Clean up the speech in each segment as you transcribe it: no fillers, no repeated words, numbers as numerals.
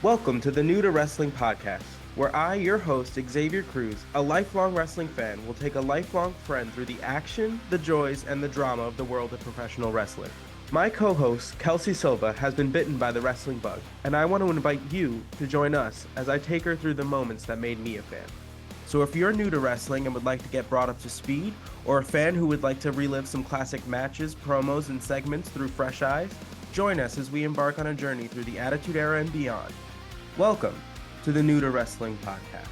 Welcome to the New to Wrestling podcast, where I, your host, Xavier Cruz, a lifelong wrestling fan, will take a lifelong friend through the action, the joys, and the drama of the world of professional wrestling. My co-host, Kelsey Silva, has been bitten by the wrestling bug, and I want to invite you to join us as I take her through the moments that made me a fan. So if you're new to wrestling and would like to get brought up to speed, or a fan who would like to relive some classic matches, promos, and segments through fresh eyes, join us as we embark on a journey through the Attitude Era and beyond. Welcome to the New to Wrestling podcast.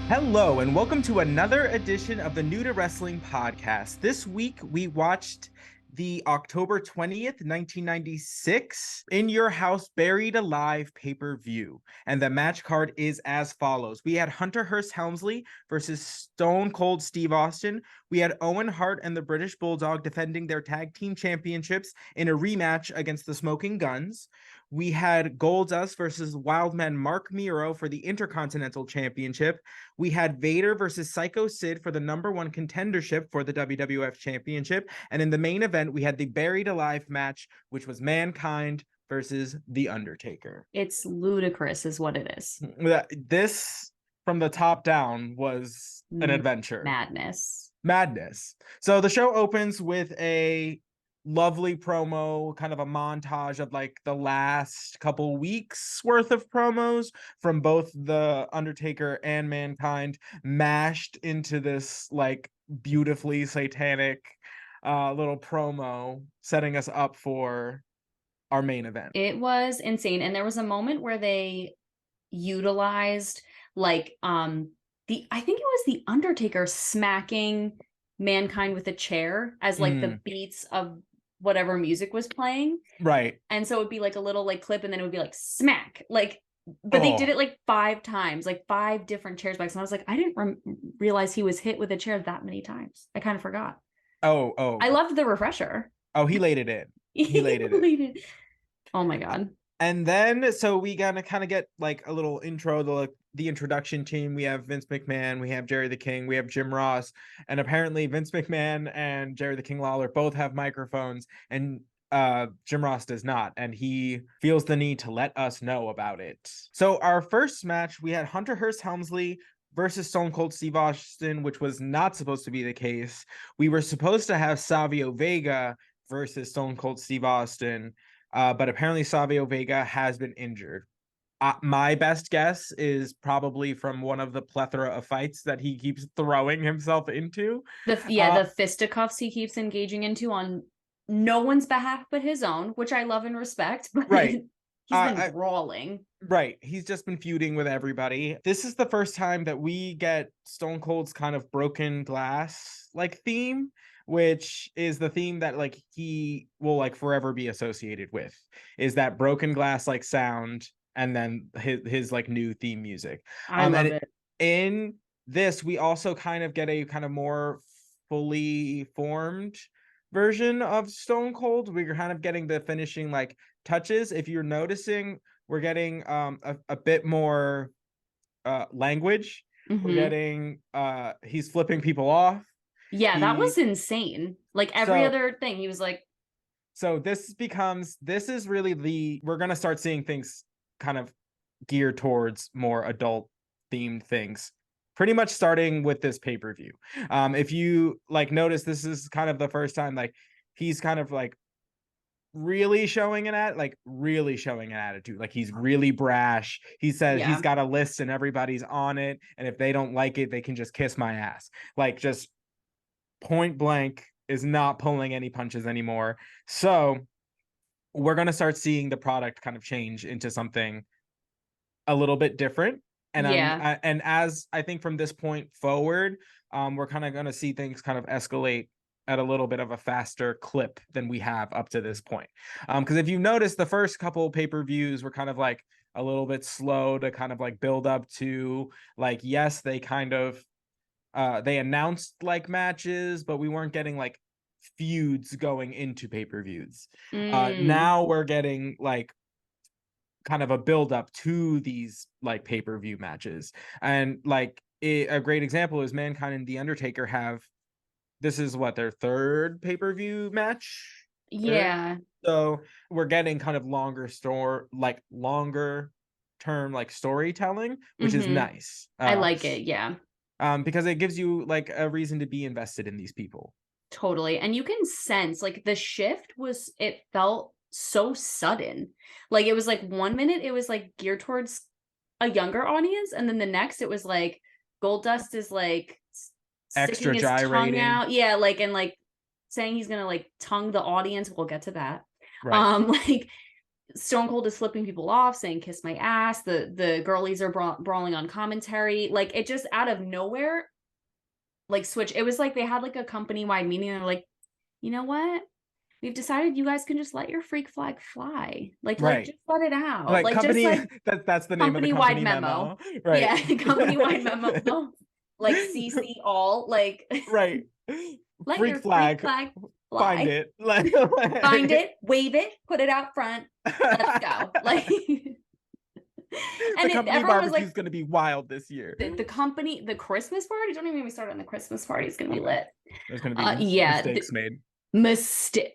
Hello, and welcome to another edition of the New to Wrestling podcast. This week, we watched the October 20th, 1996 In Your House Buried Alive pay-per-view. And the match card is as follows. We had Hunter Hearst Helmsley versus Stone Cold Steve Austin. We had Owen Hart and the British Bulldog defending their tag team championships in a rematch against the Smoking Guns. We had Goldust versus Wildman Mark Miro for the Intercontinental Championship. We had Vader versus Psycho Sid for the #1 contendership for the WWF Championship. And in the main event, we had the Buried Alive match, which was Mankind versus The Undertaker. It's ludicrous is what it is. This, from the top down, was an adventure. Madness. So the show opens with a lovely promo, kind of a montage of like the last couple weeks worth of promos from both the Undertaker and Mankind mashed into this like beautifully satanic little promo, setting us up for our main event. It was insane. And there was a moment where they utilized like I think it was the Undertaker smacking Mankind with a chair as like the beats of whatever music was playing. Right. And so it would be like a little like clip and then it would be like smack. Like, but they did it like 5 times, like 5 different chairs back. So I was like, I didn't realize he was hit with a chair that many times. I kind of forgot. Oh. I loved the refresher. Oh, he laid it in. He laid it in. Oh my God. And then, so we gotta kind of get like a little intro, the introduction team. We have Vince McMahon, we have Jerry the King, we have Jim Ross, and apparently Vince McMahon and Jerry the King Lawler both have microphones, and Jim Ross does not, and he feels the need to let us know about it. So our first match, we had Hunter Hearst Helmsley versus Stone Cold Steve Austin, which was not supposed to be the case. We were supposed to have Savio Vega versus Stone Cold Steve Austin, but apparently Savio Vega has been injured. My best guess is probably from one of the plethora of fights that he keeps throwing himself into. The fisticuffs he keeps engaging into on no one's behalf but his own, which I love and respect. But right. He's been brawling. Right. He's just been feuding with everybody. This is the first time that we get Stone Cold's kind of broken glass like theme, which is the theme that like he will like forever be associated with, is that broken glass like sound, and then his like new theme music. I love it. In this, we also kind of get a kind of more fully formed version of Stone Cold. We're kind of getting the finishing like touches. If you're noticing, we're getting a bit more language. We're getting he's flipping people off. Yeah, that was insane. Like every other thing, he was like. So this is really we're gonna start seeing things kind of geared towards more adult themed things, pretty much starting with this pay-per-view. If you like notice, this is kind of the first time like he's kind of like really showing an attitude. Like he's really brash. He says he's got a list and everybody's on it, and if they don't like it, they can just kiss my ass. Like just point blank is not pulling any punches anymore. So we're going to start seeing the product kind of change into something a little bit different. And and as I think from this point forward, we're kind of going to see things kind of escalate at a little bit of a faster clip than we have up to this point. Because if you notice, the first couple pay-per-views were kind of like a little bit slow to kind of like build up to like, yes, they kind of they announced like matches, but we weren't getting like feuds going into pay-per-views. Now we're getting like kind of a build up to these like pay-per-view matches, and like a great example is Mankind and The Undertaker have, this is what, their third pay-per-view match? Yeah. So we're getting kind of longer term like storytelling, which is Mm-hmm. nice. I like it. Yeah, Because it gives you like a reason to be invested in these people. totally. And you can sense like the shift was, it felt so sudden. Like it was like 1 minute it was like geared towards a younger audience, and then the next it was like Goldust is like sticking Extra his tongue gyrating. out. Yeah, like and like saying he's gonna like tongue the audience. We'll get to that. Right. Like Stone Cold is flipping people off, saying "kiss my ass." The girlies are brawling on commentary. Like it just out of nowhere, like switch. It was like they had like a company wide meeting. And they're like, you know what? We've decided you guys can just let your freak flag fly. Like Right. just let it out. Like Like just company like that's the name of the company wide company memo. memo. Right. Yeah, company wide memo. Like CC all. Like Right. let Freak your freak flag. flag Find fly. it. Like, Find it, wave it, put it out front. Let's go. Like the and company everyone was barbecue is like, going to be wild this year. the company, the Christmas party. Don't even get me started on the Christmas party. It's gonna be lit. There's going to be Yeah, mistakes made. mistake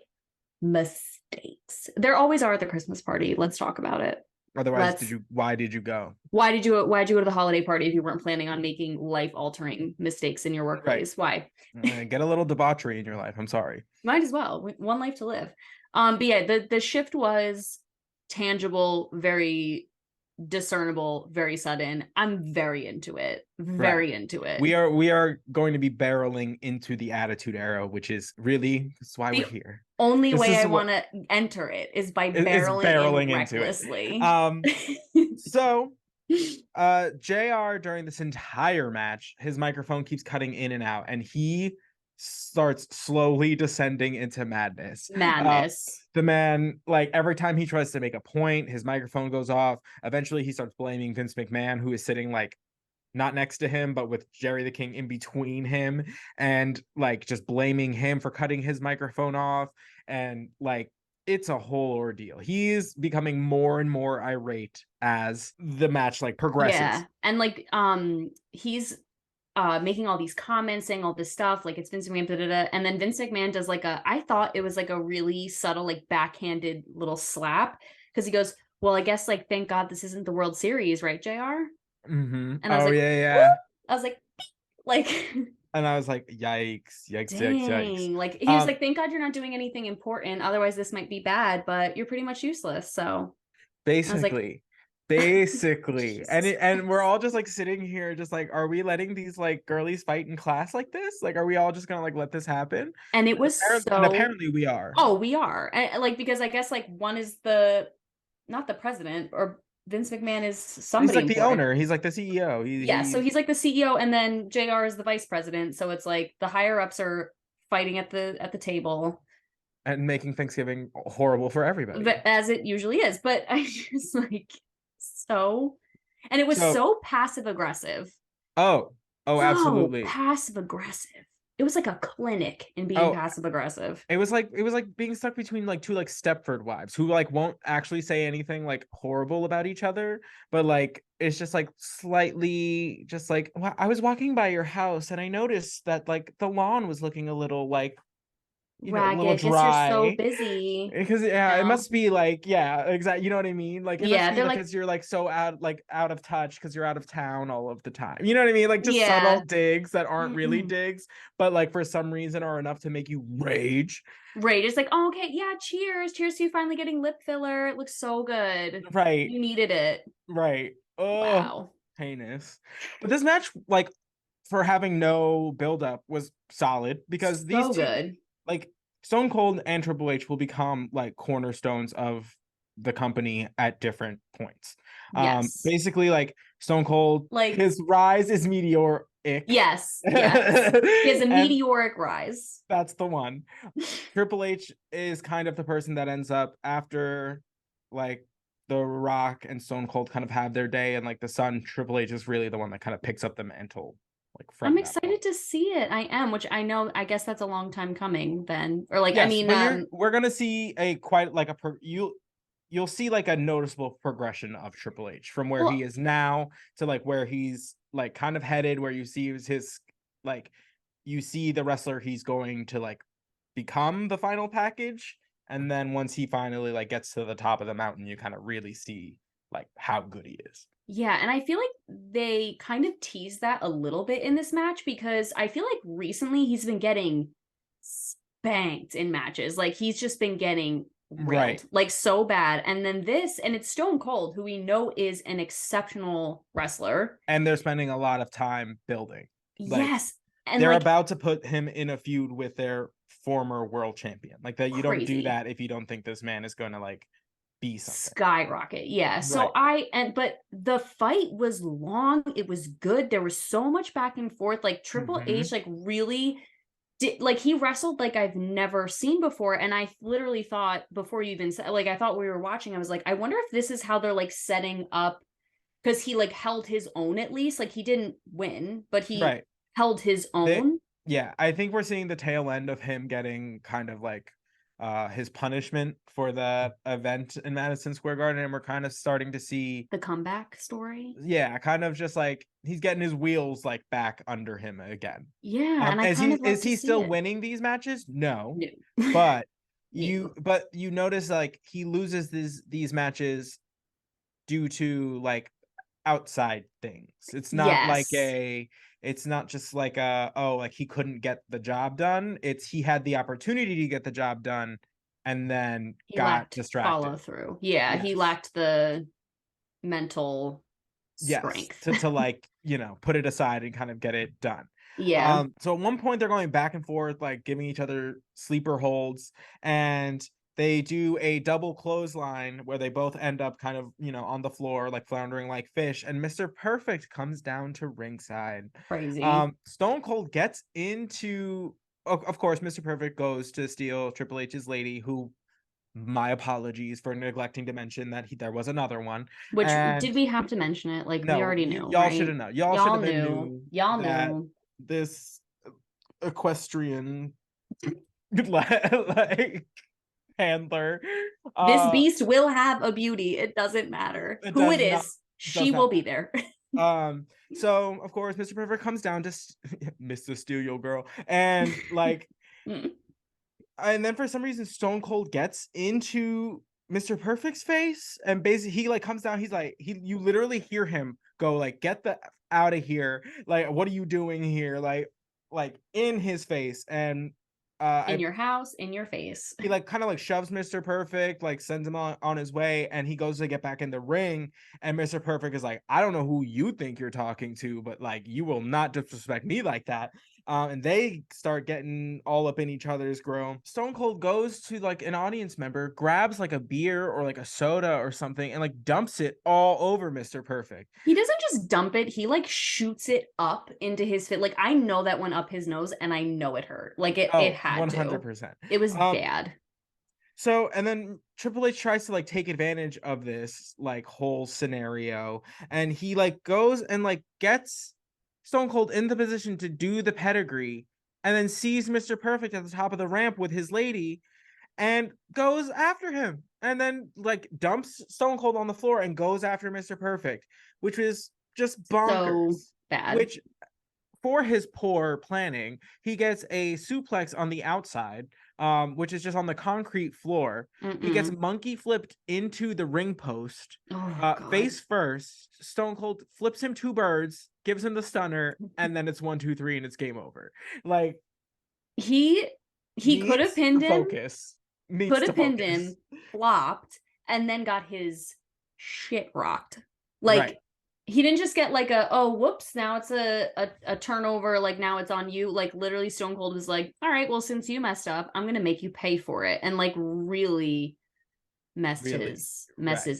mistakes. There always are at the Christmas party. Let's talk about it. Otherwise, Let's. why did you go? Why'd you go to the holiday party if you weren't planning on making life altering mistakes in your Right. workplace? Why? Get a little debauchery in your life. I'm sorry. Might as well. One life to live. But yeah, the shift was tangible, very discernible, very sudden. I'm very into it. Right. Very into it. We are going to be barreling into the Attitude Era, which is really that's why we're The here. only This way is I what want to enter it is by is barreling in barreling into it. recklessly. So JR during this entire match, his microphone keeps cutting in and out, and he starts slowly descending into madness. Madness. The man, like every time he tries to make a point, his microphone goes off. Eventually, he starts blaming Vince McMahon, who is sitting like not next to him, but with Jerry the King in between him, and like just blaming him for cutting his microphone off. And like it's a whole ordeal. He's becoming more and more irate as the match like progresses. Yeah. And like he's making all these comments, saying all this stuff, like it's Vince McMahon, da, da, da. And then Vince McMahon does like I thought it was like a really subtle, like backhanded little slap, because he goes, well, I guess like thank God this isn't the World Series, right, JR? Mm-hmm. And I was Oh like, yeah, whoop! yeah. I was like And I was like, yikes, yikes, yikes, yikes. dang. Like he was like, thank God you're not doing anything important, otherwise this might be bad, but you're pretty much useless. So I was like, Basically, basically, and Jesus. and we're all just like sitting here, just like, are we letting these like girlies fight in class like this? Like, are we all just gonna like let this happen? And it was And so, apparently we are. oh, we are. And, like, because I guess like one is the not the president, or Vince McMahon is He's somebody like the important. owner. He's like the CEO. Yeah, so he's like the CEO, and then JR is the vice president. So it's like the higher ups are fighting at the table, and making Thanksgiving horrible for everybody. as it usually is. But I just like so, and it was So, so passive aggressive. oh, oh, So absolutely. passive aggressive. It was like a clinic in being Oh, passive aggressive. it was like being stuck between like two like Stepford wives who like won't actually say anything like horrible about each other, but like it's just like slightly just like I was walking by your house and I noticed that like the lawn was looking a little like a little Ragged. Guess you're so dry. busy. Because yeah, it No. must be like yeah, exactly. You know what I mean? Like it must Yeah, be they're like like, because you're like so out of touch because you're out of town all of the time. You know what I mean? Like just subtle yeah. digs that aren't really digs, but like for some reason are enough to make you rage. Right. It's like, oh, okay, yeah, cheers. Cheers to you finally getting lip filler. It looks so good. Right, You needed it. right. Oh, Wow. heinous. But this match, like for having no buildup, was solid because these So two, good. like Stone Cold and Triple H, will become like cornerstones of the company at different points. Yes. Basically, like Stone Cold, Like, his rise is meteoric, yes, yes. He has a and meteoric rise. that's the one. Triple H is kind of the person that ends up after like The Rock and Stone Cold kind of have their day, and like the son, Triple H is really the one that kind of picks up the mantle like I'm from that excited point. to see it. I am, which I know, I guess that's a long time coming then. Or like, I Yes, mean, we're gonna see a quite like you'll see like a noticeable progression of Triple H from where he well, is now to like where he's like kind of headed, where you see his like you see the wrestler he's going to like become the final package. And then once he finally like gets to the top of the mountain, you kind of really see like how good he is. Yeah, and I feel like they kind of tease that a little bit in this match because I feel like recently he's been getting spanked in matches. Like he's just been getting railed, like so bad. And then this, and it's Stone Cold, who we know is an exceptional wrestler. And they're spending a lot of time building. Like, yes. And they're like, about to put him in a feud with their former world champion. Like that, you don't do that if you don't think this man is going to like be something. Skyrocket. Yeah. So but the fight was long. It was good. There was so much back and forth. Like Triple H, like really did, like he wrestled like I've never seen before. And I literally thought before you even said, like, I thought we were watching, I was like, I wonder if this is how they're like setting up, because he like held his own, at least. Like he didn't win, but he held his own. I think we're seeing the tail end of him getting kind of like his punishment for that event in Madison Square Garden, and we're kind of starting to see the comeback story. Yeah, kind of just like he's getting his wheels like back under him again. Yeah, and is he still winning these matches? No. But you notice like he loses these matches due to like outside things. It's not like it's not just like like he couldn't get the job done. It's he had the opportunity to get the job done and then he got distracted. Follow through. Yeah, he lacked the mental strength to like, you know, put it aside and kind of get it done. Yeah. So at one point they're going back and forth, like giving each other sleeper holds, and they do a double clothesline where they both end up kind of, you know, on the floor, like floundering like fish. And Mr. Perfect comes down to ringside. Crazy. Stone Cold gets into, of course, Mr. Perfect goes to steal Triple H's lady, who, my apologies for neglecting to mention that there was another one. Which, did we have to mention it? Like, no, we already knew. Y'all should have known. Y'all should have been knew. Y'all knew. This equestrian like handler. This beast will have a beauty. It doesn't matter who it is. She will be there. So of course Mr. Perfect comes down to Mr. Steal Your Girl, and like and then for some reason Stone Cold gets into Mr. Perfect's face, and basically he like comes down, he's like, you literally hear him go like, get the out of here, like what are you doing here, like in his face. And in your house, in your face. He like kind of like shoves Mr. Perfect, like sends him on his way, and he goes to get back in the ring, and Mr. Perfect is like, I don't know who you think you're talking to, but like you will not disrespect me like that. And they start getting all up in each other's grill. Stone Cold goes to like an audience member, grabs like a beer or like a soda or something, and like dumps it all over Mr. Perfect. He doesn't just dump it, he like shoots it up into his face. Like I know that went up his nose, and I know it hurt. Like it had 100%. To. It was bad. So, and then Triple H tries to like take advantage of this like whole scenario, and he like goes and like gets Stone Cold in the position to do the pedigree, and then sees Mr. Perfect at the top of the ramp with his lady and goes after him, and then like dumps Stone Cold on the floor and goes after Mr. Perfect, which was just bonkers. So bad. Which, for his poor planning, he gets a suplex on the outside, which is just on the concrete floor. He gets monkey flipped into the ring post, face first. Stone Cold flips him 2 birds, gives him the stunner, and then it's 1, 2, 3, and it's game over. Like he could have pinned him. Could have pinned him, flopped, and then got his shit rocked. Like he didn't just get like whoops, now it's a turnover, like now it's on you. Like literally Stone Cold was like, all right, well, since you messed up, I'm gonna make you pay for it, and like really messed his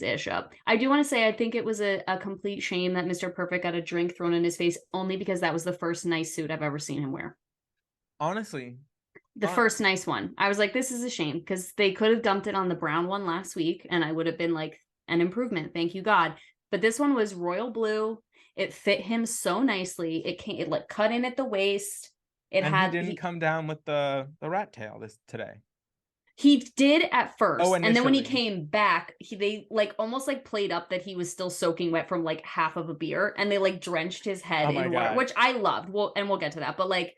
ish up. I do want to say I think it was a complete shame that Mr. Perfect got a drink thrown in his face, only because that was the first nice suit I've ever seen him wear. Honestly. The first nice one. I was like, this is a shame, because they could have dumped it on the brown one last week, and I would have been like, an improvement, thank you God. But this one was royal blue. It fit him so nicely. It like cut in at the waist. He didn't come down with the rat tail today. He did at first, and then when he came back, they like almost like played up that he was still soaking wet from like half of a beer, and they like drenched his head in water, which I loved. We'll get to that, but like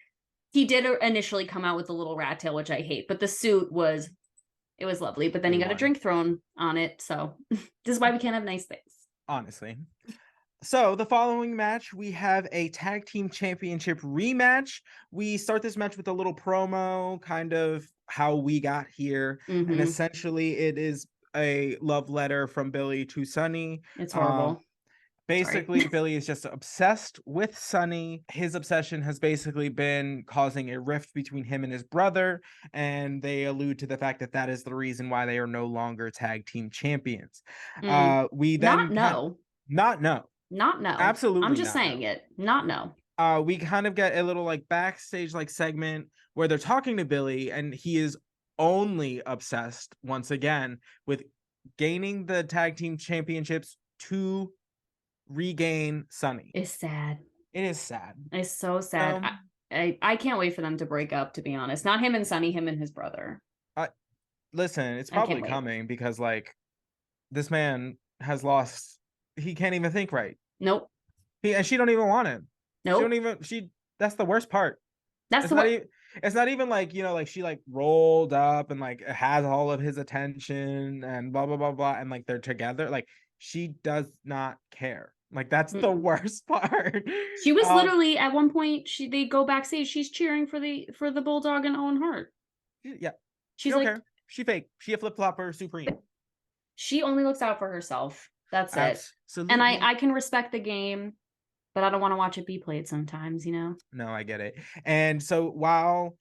he did initially come out with the little rat tail, which I hate, but the suit was It was lovely, but then he We got a won. drink thrown on it. So this is why we can't have nice things. Honestly. So the following match, we have a tag team championship rematch. We start this match with a little promo, kind of how we got here. And essentially it is a love letter from Billy to Sunny. It's horrible. Basically, Billy is just obsessed with Sunny. His obsession has basically been causing a rift between him and his brother, and they allude to the fact that that is the reason why they are no longer tag team champions. We then not no, absolutely I'm just not saying no. it. Not no. We kind of get a little like backstage like segment where they're talking to Billy, and he is only obsessed once again with gaining the tag team championships to regain Sunny. It's sad. It is sad. It's so sad. I can't wait for them to break up, to be honest. Not him and Sunny, him and his brother. Listen, it's probably coming because like this man has lost. He can't even think right. Nope. And she don't even want him. Nope. She don't even. That's the worst part. That's it's not even like, you know, like she like rolled up and like has all of his attention and blah blah blah blah, and like they're together. Like she does not care. Like that's the worst part. She was literally at one point. They go backstage. She's cheering for the Bulldog and Owen Hart. Yeah, she's like, care. She fake. She a flip flopper supreme. She only looks out for herself. That's it. Absolutely. And I can respect the game, but I don't want to watch it be played sometimes, you know? No, I get it. And so while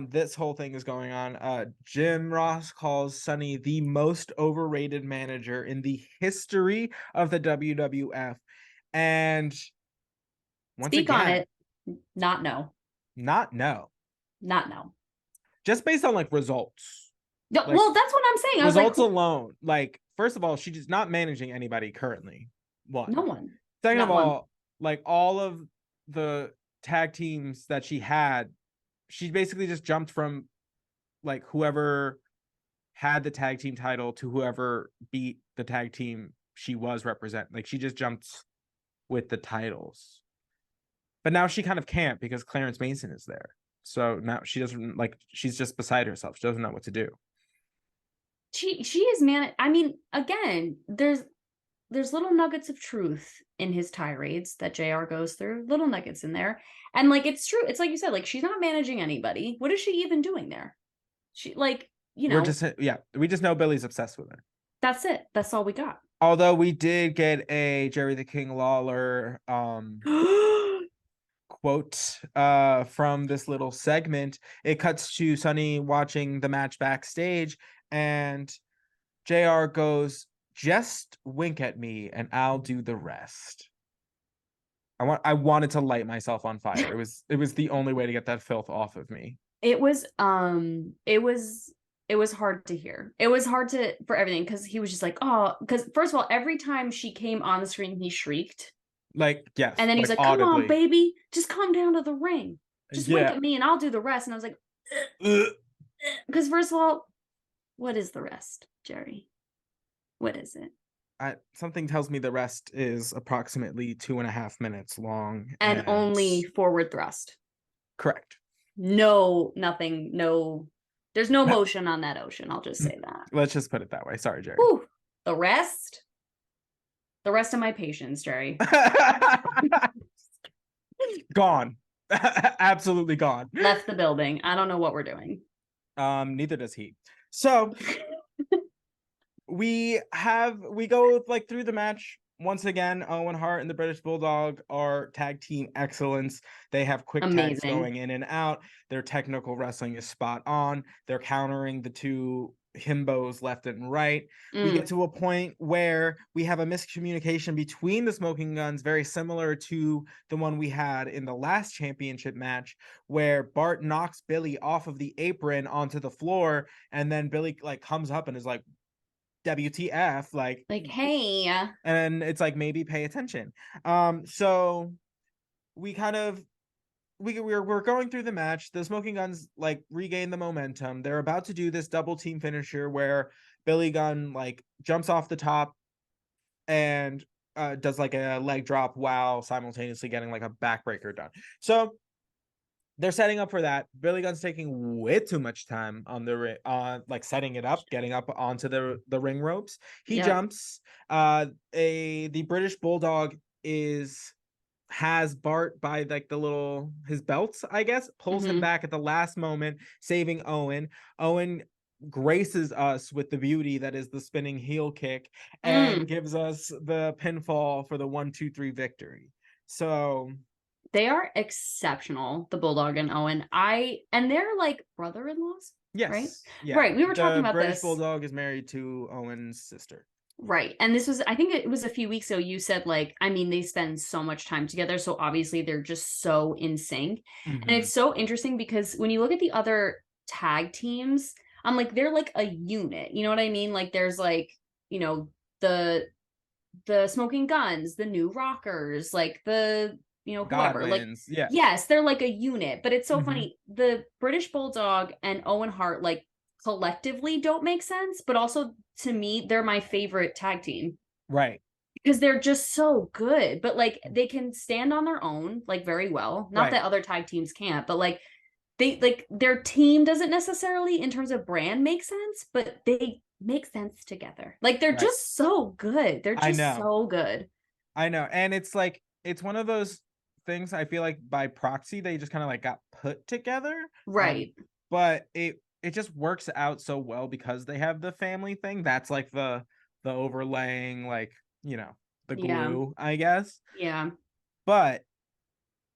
this whole thing is going on, Jim Ross calls Sunny the most overrated manager in the history of the WWF. And once Speak again, on it. Not no. Just based on like results. Like, well, that's what I'm saying. Results alone. Like, first of all, she's not managing anybody currently. One. No one. Second of all, like all of the tag teams that she had, she basically just jumped from like whoever had the tag team title to whoever beat the tag team she was representing. Like she just jumped with the titles. But now she kind of can't because Clarence Mason is there. So now she doesn't, like, she's just beside herself. She doesn't know what to do. She is, man. I mean, again, there's little nuggets of truth in his tirades that JR goes through, little nuggets in there. And like, it's true. It's like you said, like, she's not managing anybody. What is she even doing there? She, like, you know, we just know Billy's obsessed with her. That's it. That's all we got. Although we did get a Jerry the King Lawler quote from this little segment. It cuts to Sunny watching the match backstage, and JR goes, "Just wink at me and I'll do the rest." I wanted to light myself on fire. It was the only way to get that filth off of me. It was hard to hear. It was hard for everything, because he was just like, oh, because first of all, every time she came on the screen, he shrieked. Like, yes. And then he's like, come on, baby, just come down to the ring. Just wink at me and I'll do the rest. And I was like, because first of all, what is the rest, Jerry? What is it? Something tells me the rest is approximately 2.5 minutes long. And only forward thrust. Correct. No, nothing. No, there's no motion on that ocean. I'll just say that. Let's just put it that way. Sorry, Jerry. Whew. The rest of my patience, Jerry. Gone. Absolutely gone. Left the building. I don't know what we're doing. Neither does he. So we go like through the match. Once again, Owen Hart and the British Bulldog are tag team excellence. They have quick tags going in and out. Their technical wrestling is spot on. They're countering the two himbos left and right. We get to a point where we have a miscommunication between the Smoking Guns, very similar to the one we had in the last championship match, where Bart knocks Billy off of the apron onto the floor, and then Billy like comes up and is like, WTF, like hey, and it's like, maybe pay attention. So we kind of we're going through the match. The Smoking Guns like regain the momentum. They're about to do this double team finisher where Billy Gunn like jumps off the top and does like a leg drop while simultaneously getting like a backbreaker done. So they're setting up for that. Billy Gunn's taking way too much time on the like setting it up, getting up onto the ring ropes. He Yep. jumps. The British Bulldog has Bart by like his belts, I guess, pulls him back at the last moment, saving Owen. Owen graces us with the beauty that is the spinning heel kick and gives us the pinfall for the 1-2-3 victory. So they are exceptional, the Bulldog and Owen. And they're like brother-in-laws, yes, right? yeah. Right. We were talking about British this. Bulldog is married to Owen's sister. Right. And this was, I think it was a few weeks ago, you said, like, I mean, they spend so much time together. So obviously they're just so in sync. And it's so interesting because when you look at the other tag teams, I'm like, they're like a unit. You know what I mean? Like, there's like, you know, the Smoking Guns, the New Rockers, like the, you know, whoever. Godwins, Like, yeah. yes, they're like a unit. But it's so funny. The British Bulldog and Owen Hart, like, collectively don't make sense, but also to me they're my favorite tag team, right? Because they're just so good, but like they can stand on their own like very well, not that other tag teams can't, but like they, like, their team doesn't necessarily in terms of brand make sense, but they make sense together. Like they're just so good. They're just so good. I know. And it's like, it's one of those things I feel like by proxy they just kind of like got put together, right? But it just works out so well because they have the family thing. That's like the overlaying, like, you know, the glue, I guess. Yeah. But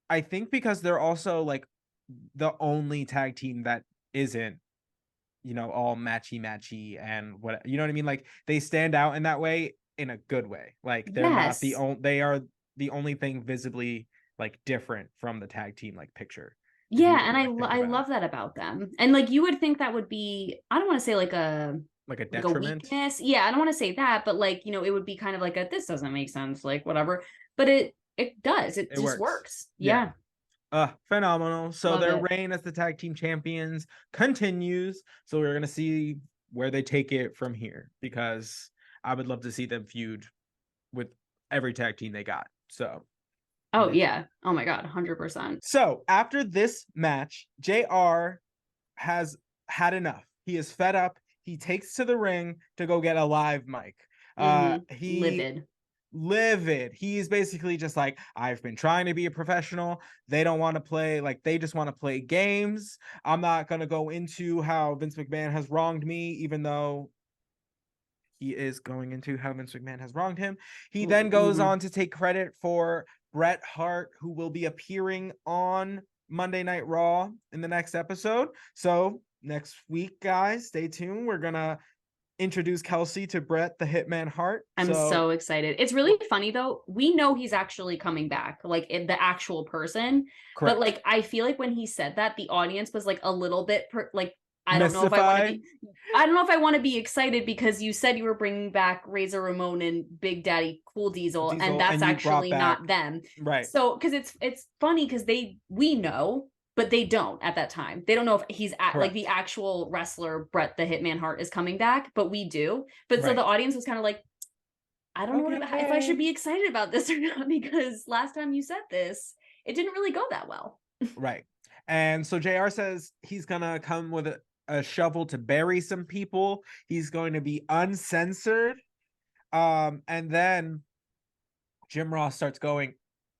I think because they're also like the only tag team that isn't, you know, all matchy and what, you know what I mean? Like they stand out in that way, in a good way. Like they're not the only, they are the only thing visibly like different from the tag team like picture. Yeah, and I love that about them. And like you would think that would be, I don't want to say like a detriment. Weakness. Yeah, I don't want to say that, but like, you know, it would be kind of like a, this doesn't make sense, like whatever. But it does. It just works. Yeah. Phenomenal. So Love their it. reign as the tag team champions continues. So we're gonna see where they take it from here, because I would love to see them feud with every tag team they got. So oh yeah, oh my god, 100%. So after this match, JR has had enough. He is fed up. He takes to the ring to go get a live mic. Livid. He's basically just like, I've been trying to be a professional. They don't want to play, like, they just want to play games. I'm not going to go into how Vince McMahon has wronged me, even though he is going into how Vince McMahon has wronged him. He then goes on to take credit for Bret Hart, who will be appearing on Monday Night Raw in the next episode. So next week, guys, stay tuned. We're going to introduce Kelsey to Bret the Hitman Hart. I'm so excited. It's really funny though. We know he's actually coming back, like the actual person. Correct. But like I feel like when he said that, the audience was like a little bit like, I don't know if I want to be excited because you said you were bringing back Razor Ramon and Big Daddy Cool Diesel and that's actually not them. Right. So because it's funny because we know, but they don't at that time. They don't know if he's like the actual wrestler Bret the Hitman Hart is coming back, but we do. But so the audience was kind of like, I don't know if I should be excited about this or not, because last time you said this, it didn't really go that well. Right. And so JR says he's gonna come with a shovel to bury some people. He's going to be uncensored. And then Jim Ross starts going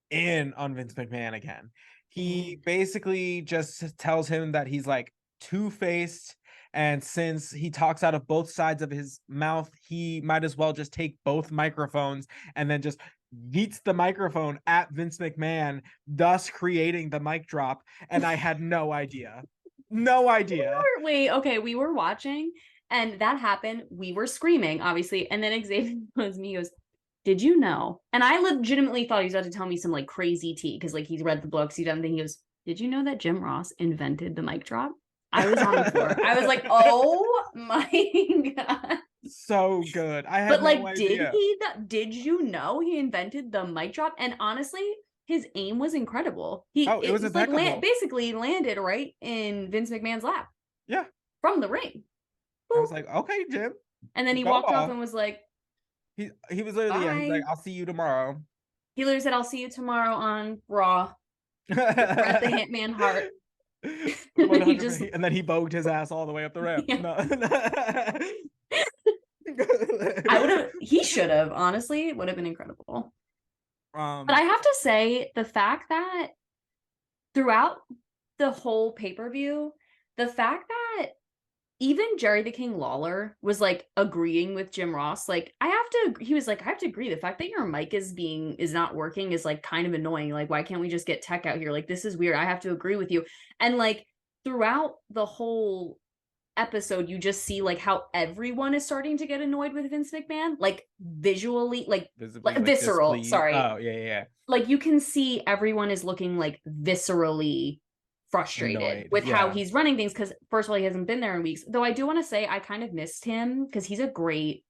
in on Vince McMahon again. He basically just tells him that he's like two-faced, and since he talks out of both sides of his mouth, he might as well just take both microphones and then just yeets the microphone at Vince McMahon, thus creating the mic drop. And I had no idea. No idea. We were watching and that happened. We were screaming, obviously. And then Xavier goes, he goes, did you know? And I legitimately thought he was about to tell me some like crazy tea because like he's read the books, he's done things. He goes, did you know that Jim Ross invented the mic drop? I was on the floor. I was like, oh my god. So good. I had no idea. Did you know he invented the mic drop? And honestly, his aim was incredible. It was like basically landed right in Vince McMahon's lap. Yeah. From the ring. I was like, okay, Jim. And then he walked off and was like, he was literally, he's like, I'll see you tomorrow. He literally said, I'll see you tomorrow on Raw. Bret the Hitman Hart. He just 100%. And then he bogued his ass all the way up the ramp. yeah. No. He should have, honestly, it would have been incredible. But I um have to say, the fact that throughout the whole pay-per-view, the fact that even Jerry the King Lawler was like agreeing with Jim Ross. Like, he was like, I have to agree. The fact that your mic is not working is like kind of annoying. Like, why can't we just get tech out here? Like, this is weird. I have to agree with you. And like throughout the whole episode, you just see like how everyone is starting to get annoyed with Vince McMahon, like visually, visibly like visceral. displeased. Sorry. Oh, yeah. Like you can see everyone is looking like viscerally frustrated Annoyed. with how Yeah. he's running things because first of all he hasn't been there in weeks, though I do want to say I kind of missed him because he's a great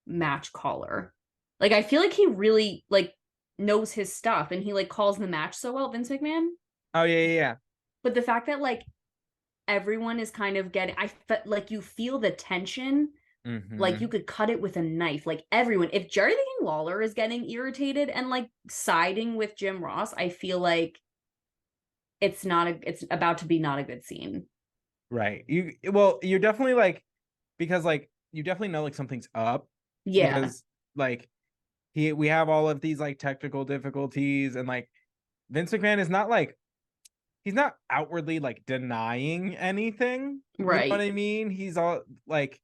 match caller. Like I feel like he really like knows his stuff and he like calls the match so well, Vince McMahon. Oh, yeah. But the fact that like everyone is kind of getting, I felt like you feel the tension. Like you could cut it with a knife. Like everyone, if Jerry the King Lawler is getting irritated and like siding with Jim Ross, I feel like it's about to be not a good scene. Right. You're definitely like, because like you definitely know like something's up. Yeah. Because like we have all of these like technical difficulties, and like Vince McMahon is not like, he's not outwardly like denying anything. You know what Right. I mean? He's all like,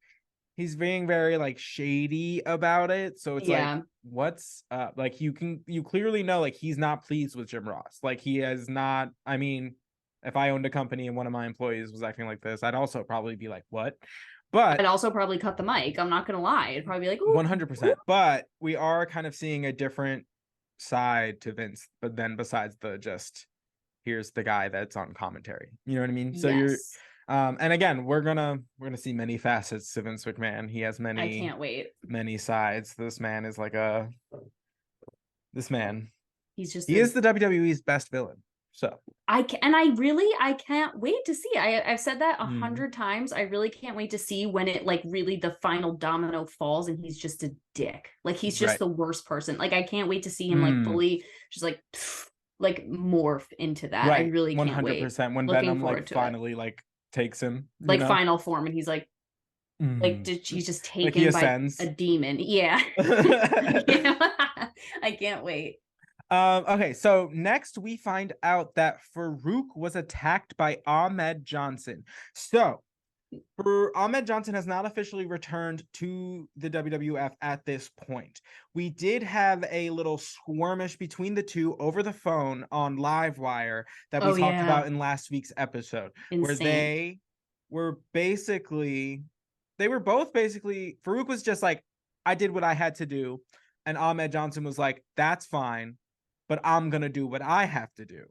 he's being very like shady about it. So it's like, Yeah. what's up? Like you clearly know like he's not pleased with Jim Ross. Like he has not, I mean, if I owned a company and one of my employees was acting like this, I'd also probably be like, what? But I'd also probably cut the mic. I'm not gonna lie. It'd probably be like, ooh, 100%. But we are kind of seeing a different side to Vince, but then besides the just, here's the guy that's on commentary. You know what I mean? So you're yes. and again, we're gonna see many facets to Vince McMahon. He has I can't wait. many sides. This man is like this man. He's just He is the WWE's best villain. So I can't wait to see. I've said that 100 times. I really can't wait to see when it like really the final domino falls and he's just a dick. Like he's just right. the worst person. Like I can't wait to see him like fully just like morph into that. Right. I really can't wait. 100%. When Looking Venom forward like to finally like takes him, like final form and he's like he's just like he taken by ascends. a demon. Yeah. I can't wait. Okay, so next we find out that Faarooq was attacked by Ahmed Johnson. So Ahmed Johnson has not officially returned to the WWF at this point. We did have a little skirmish between the two over the phone on Livewire that we talked about in last week's episode. Insane. Where they were both basically, Faarooq was just like, I did what I had to do. And Ahmed Johnson was like, that's fine, but I'm going to do what I have to do.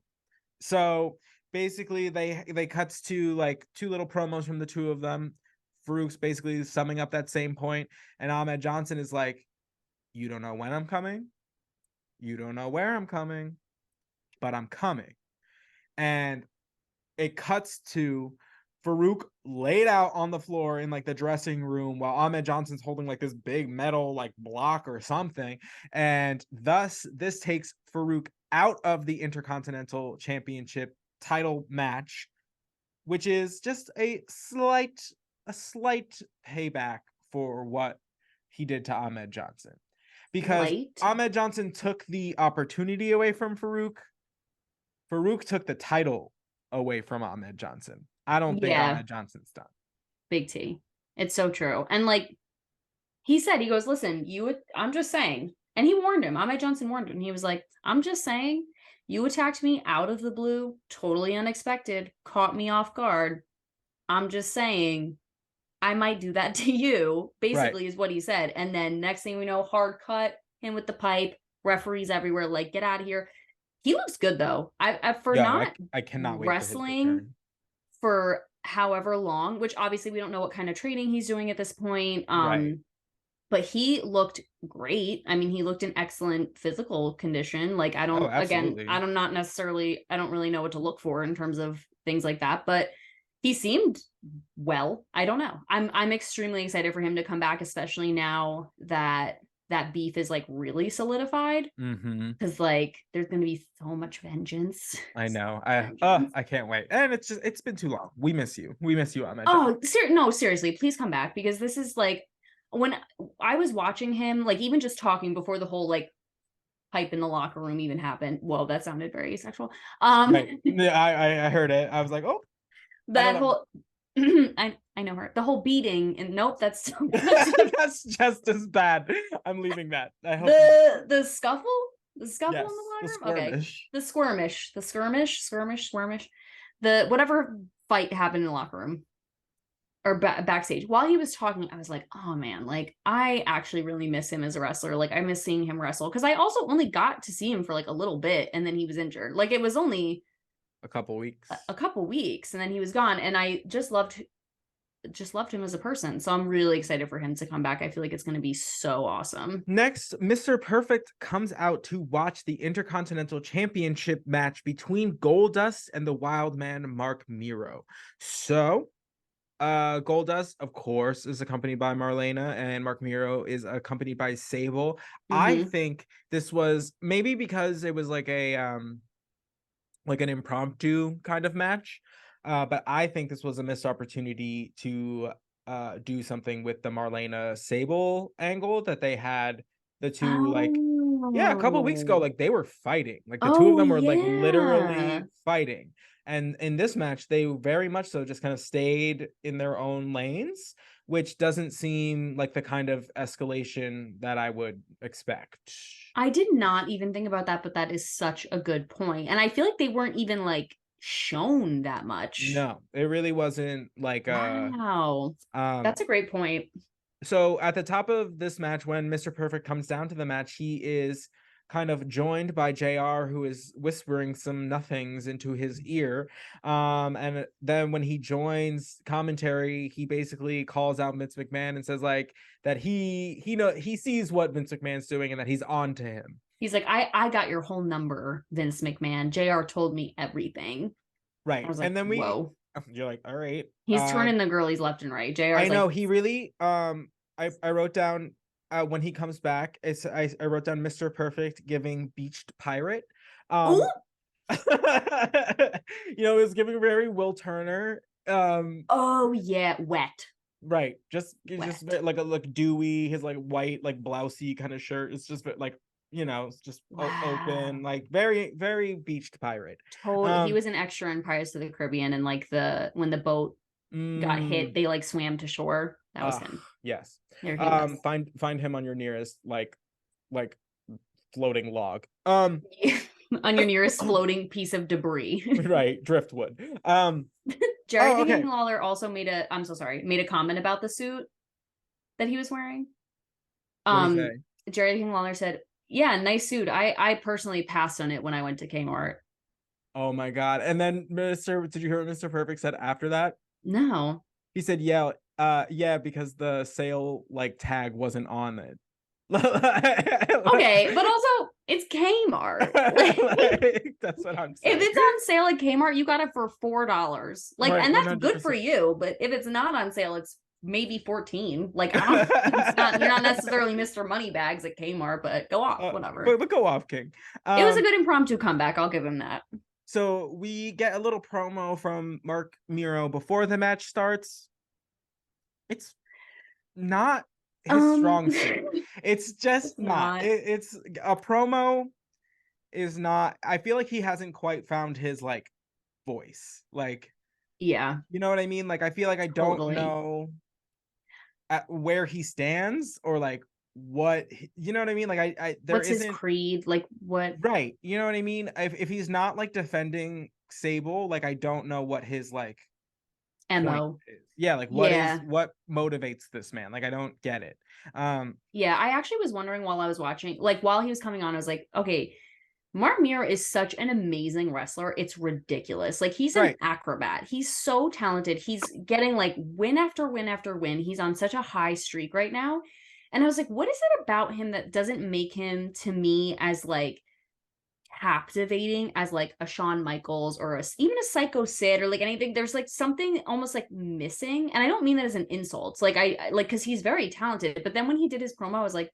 So basically they cuts to like two little promos from the two of them. Faarooq's basically summing up that same point, and Ahmed Johnson is like, you don't know when I'm coming, you don't know where I'm coming, but I'm coming. And it cuts to Faarooq laid out on the floor in like the dressing room while Ahmed Johnson's holding like this big metal like block or something, and thus this takes Faarooq out of the Intercontinental Championship title match, which is just a slight payback for what he did to Ahmed Johnson, because Ahmed Johnson took the opportunity away from Faarooq. Faarooq took the title away from Ahmed Johnson. I don't think Ahmed Johnson's done. Big T. It's so true. And like he said, he goes, listen, I'm just saying. And he warned him. Ahmed Johnson warned him. He was like, I'm just saying, you attacked me out of the blue, totally unexpected, caught me off guard. I'm just saying, I might do that to you, basically, is what he said. And then next thing we know, hard cut, him with the pipe, referees everywhere, like, get out of here. He looks good, though. I cannot wait wrestling for however long, which obviously we don't know what kind of training he's doing at this point. But he looked great. I mean, he looked in excellent physical condition. Like, I don't really know what to look for in terms of things like that, but he seemed well. I don't know. I'm extremely excited for him to come back, especially now that that beef is like really solidified. Mm-hmm. Because like there's gonna be so much vengeance. I know. Vengeance. I can't wait. And it's been too long. We miss you. We miss you, Ahmed Johnson. Oh, no, seriously, please come back because this is like when I was watching him, like even just talking before the whole like pipe in the locker room even happened. Well, that sounded very sexual. Right. Yeah, I heard it. I was like, oh, I don't That know. whole I know her. The whole beating and nope, that's That's just as bad. I'm leaving that. I hope the scuffle, the scuffle yes, in the the locker room. Okay, skirmish. the skirmish, the whatever fight happened in the locker room or backstage. While he was talking, I was like, oh man, like I actually really miss him as a wrestler. Like I miss seeing him wrestle because I also only got to see him for like a little bit and then he was injured. Like it was only A couple weeks. a couple weeks and then he was gone, and I just loved him as a person. So I'm really excited for him to come back. I feel like it's going to be so awesome. Next, Mr. Perfect comes out to watch the Intercontinental Championship match between Goldust and the Wild Man Mark Miro. So, Goldust, of course, is accompanied by Marlena, and Mark Miro is accompanied by Sable. I think this was maybe because it was like an impromptu kind of match. But I think this was a missed opportunity to do something with the Marlena Sable angle that they had the two a couple of weeks ago, like they were fighting, like the two of them were like literally fighting. And in this match, they very much so just kind of stayed in their own lanes, which doesn't seem like the kind of escalation that I would expect. I did not even think about that, but that is such a good point. And I feel like they weren't even like shown that much. No, it really wasn't like wow. That's a great point. So at the top of this match, when Mr. Perfect comes down to the match, he is kind of joined by JR, who is whispering some nothings into his ear. And then when he joins commentary, he basically calls out Vince McMahon and says like that he sees what Vince McMahon's doing and that he's on to him. He's like, I got your whole number, Vince McMahon. JR told me everything. Right. I was like, and then whoa. You're like, all right. He's turning the girlies left and right. JR. I know he really. I wrote down when he comes back. I wrote down Mr. Perfect giving Beached Pirate. It was giving very Will Turner. Oh yeah, wet. Right. Just like a look dewy. His like white like blousey kind of shirt. It's just like it's just open, like very, very Beached Pirate. Totally. He was an extra in Pirates of the Caribbean, and like when the boat got hit, they like swam to shore. That was him. Yes. Find him on your nearest like floating log. On your nearest floating piece of debris. Right, driftwood. Jerry King Lawler also made a comment about the suit that he was wearing. Jerry King Lawler said, yeah, nice suit. I personally passed on it when I went to Kmart. Oh my god. And then did you hear what Mr. Perfect said after that? No. He said, yeah, because the sale like tag wasn't on it. Okay, but also it's Kmart. That's what I'm saying. If it's on sale at Kmart, you got it for $4. Like, right, and that's 100%. Good for you. But if it's not on sale, it's maybe 14. Like, you're not necessarily Mr. Moneybags at Kmart, but go off, whatever. But go off, King. It was a good impromptu comeback. I'll give him that. So we get a little promo from Mark Miro before the match starts. It's not his strong suit. It's just not. It's a promo is not. I feel like he hasn't quite found his like voice. Like, yeah, you know what I mean? Like, I feel like I don't know where he stands or like what, you know what I mean? Like what's his creed? Like what? Right. You know what I mean? If he's not like defending Sable, like I don't know what his like MO is. Yeah, like what motivates this man? Like I don't get it. Yeah, I actually was wondering while I was watching, like while he was coming on, I was like, okay, Mark Miro is such an amazing wrestler. It's ridiculous. Like he's an acrobat. He's so talented. He's getting like win after win after win. He's on such a high streak right now. And I was like, what is it about him that doesn't make him to me as like captivating as like a Shawn Michaels or even a Psycho Sid or like anything? There's like something almost like missing. And I don't mean that as an insult. Like I like, cause he's very talented. But then when he did his promo, I was like,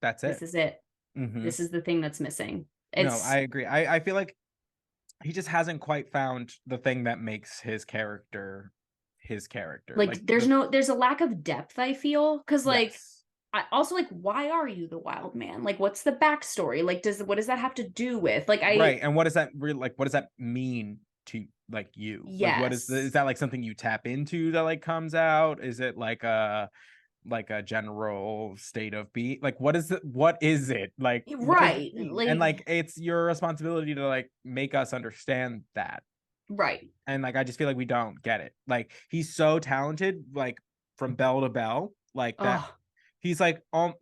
That's This it. is it. Mm-hmm. This is the thing that's missing. No, I agree. I feel like he just hasn't quite found the thing that makes his character. Like there's a lack of depth, I feel, because like Yes. I also like, why are you the wild man? Like, what's the backstory? Like, what does that have to do with? Like, Right, and what does that really like? What does that mean to like you? Like, what is yes, that like something you tap into that like comes out? Is it like a general state of being? Like, what is it? What is it like? What does it right, mean? And like, like, it's your responsibility to like make us understand that. right. And like, I just feel like we don't get it. Like, he's so talented, like from bell to bell, like that. Oh, He's like on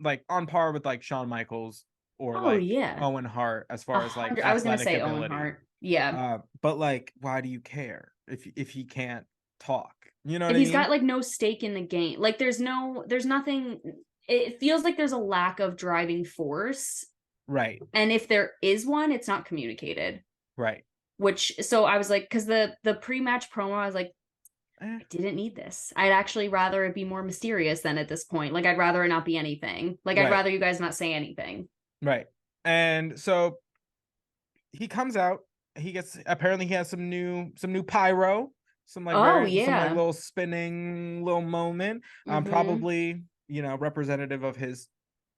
par with like Shawn Michaels or oh like yeah. Owen Hart as far as like 100. I was gonna athletic say Owen ability. Hart. Yeah. But like, why do you care if he can't talk? You know what If I he's mean? got like no stake in the game, like there's nothing. It feels like there's a lack of driving force, Right, and if there is one, it's not communicated. right. Which so I was like, because the pre-match promo, I was like, Eh, I didn't need this. I'd actually rather it be more mysterious than at this point. Like I'd rather it not be anything. Like I'd right, rather you guys not say anything. right. And so he comes out. He gets apparently he has some new pyro, some like Oh very some like yeah. little spinning little moment. Mm-hmm. Probably representative of his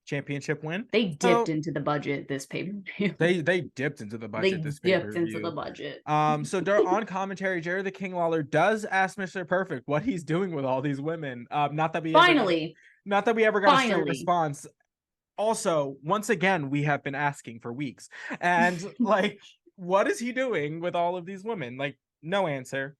championship win. They dipped So into the budget this pay-per-view. they dipped into the budget They this pay dipped per into the view. budget. So on commentary, Jerry the King Lawler does ask Mr. Perfect what he's doing with all these women. Finally, Not that we ever got a straight finally. response. Also, once again, we have been asking for weeks, and like, what is he doing with all of these women? Like, no answer.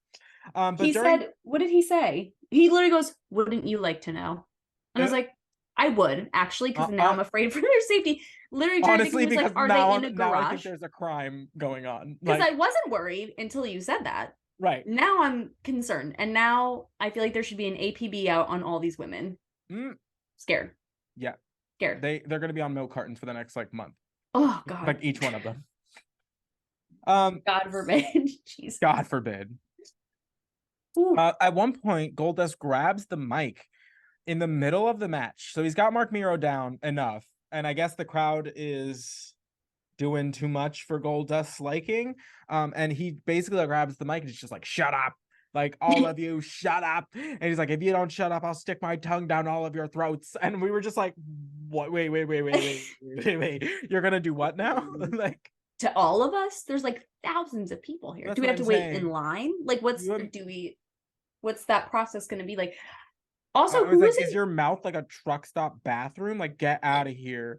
But He during said, what did he say? He literally goes, wouldn't you like to know? And I was uh, like, I would actually, because now uh, I'm afraid for their safety. Literally, Jerry the King honestly, was like, because are they in a now I think garage? there's a crime going on. Because Like, I wasn't worried until you said that. right. Now I'm concerned. And now I feel like there should be an APB out on all these women. Mm, Scared. yeah, Scared. they're gonna be on milk cartons for the next like month, Oh God. like each one of them. God forbid. Jesus. God forbid. At one point, Goldust grabs the mic in the middle of the match. So he's got Mark Miro down enough. And I guess the crowd is doing too much for Goldust's liking. And he basically grabs the mic and he's just like, shut up. Like, all of you, shut up. And he's like, if you don't shut up, I'll stick my tongue down all of your throats. And we were just like, what? Wait. You're going to do what now? Like, To all of us, there's like thousands of people here. that's Do we what have I'm to wait in saying. line? Like, You, what's that process going to be like? Also, I was who like, is is in? your mouth like a truck stop bathroom? Like, get out of here.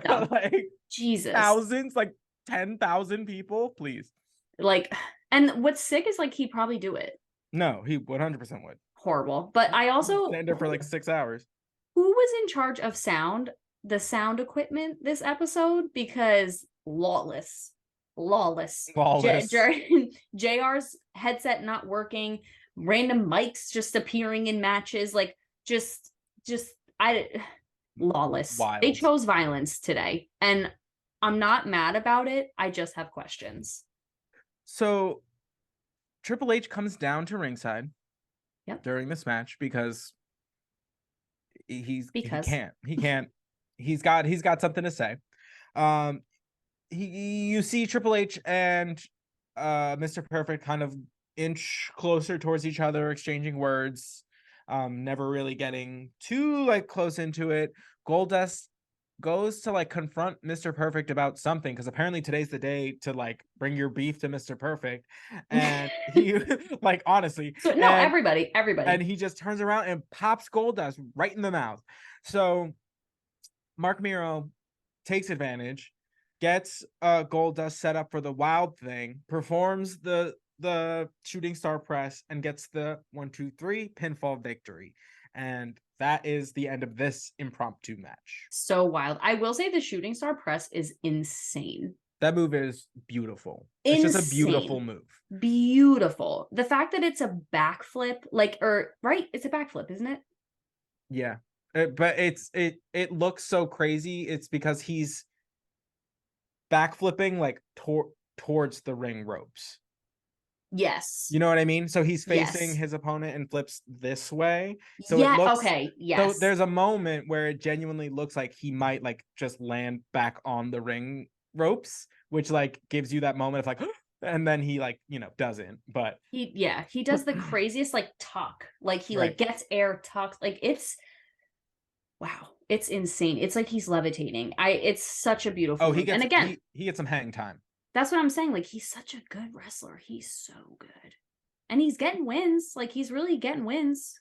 No, Like, Jesus. thousands, like 10,000 people, please. Like, and what's sick is like he probably do it. No, he 100% would. Horrible. But I also Stand there for like 6 hours. who was in charge of the sound equipment this episode? Because lawless. Lawless. Flawless. JR's headset not working, random mics just appearing in matches, like just I lawless. They Wild. chose violence today. And I'm not mad about it. I just have questions. So Triple H comes down to ringside during this match because he Because can't he's got something to say. You see Triple H and Mr. Perfect kind of inch closer towards each other, exchanging words, never really getting too like close into it. Goldust goes to like confront Mr. Perfect about something because apparently today's the day to like bring your beef to Mr. Perfect, and he like honestly, so no, everybody. and he just turns around and pops Goldust right in the mouth. So Mark Miro takes advantage, gets Goldust set up for the wild thing, performs the shooting star press, and gets the 1-2-3 pinfall victory. And that is the end of this impromptu match. So wild. I will say the shooting star press is insane. That move is beautiful. Insane. It's just a beautiful move. Beautiful. The fact that it's a backflip, like, or right, it's a backflip, isn't it? Yeah. But it looks so crazy. It's because he's backflipping like towards the ring ropes. Yes. You know what I mean? So he's facing Yes. his opponent and flips this way. So it Yeah. looks Okay. so Yes. there's a moment where it genuinely looks like he might like just land back on the ring ropes, which like gives you that moment of like and then he like, doesn't. But He does the craziest like tuck. Like he right. like gets air tucks. Like it's wow. It's insane. It's like he's levitating. It's such a beautiful Oh, he move. And gets again, he gets some hang time. that's what I'm saying. Like he's such a good wrestler. He's so good. And he's getting wins. Like he's really getting wins.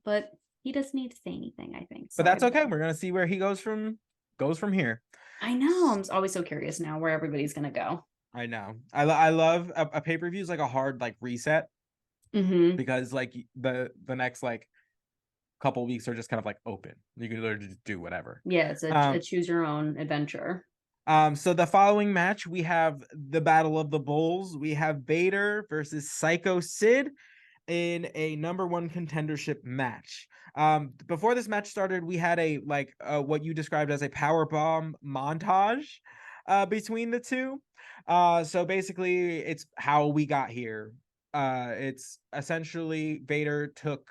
But he doesn't need to say anything, I think. But So that's okay. We're gonna see where he goes from here. I know. I'm always so curious now where everybody's gonna go. I know. I love a pay-per-view is like a hard like reset Mm-hmm. because like the next like couple weeks are just kind of like open. You can literally just do whatever. Yeah, it's a choose your own adventure. So the following match, we have the Battle of the Bulls. We have Vader versus Psycho Sid in a number one contendership match. Before this match started, we had a what you described as a power bomb montage between the two. So basically, it's how we got here. It's essentially Vader took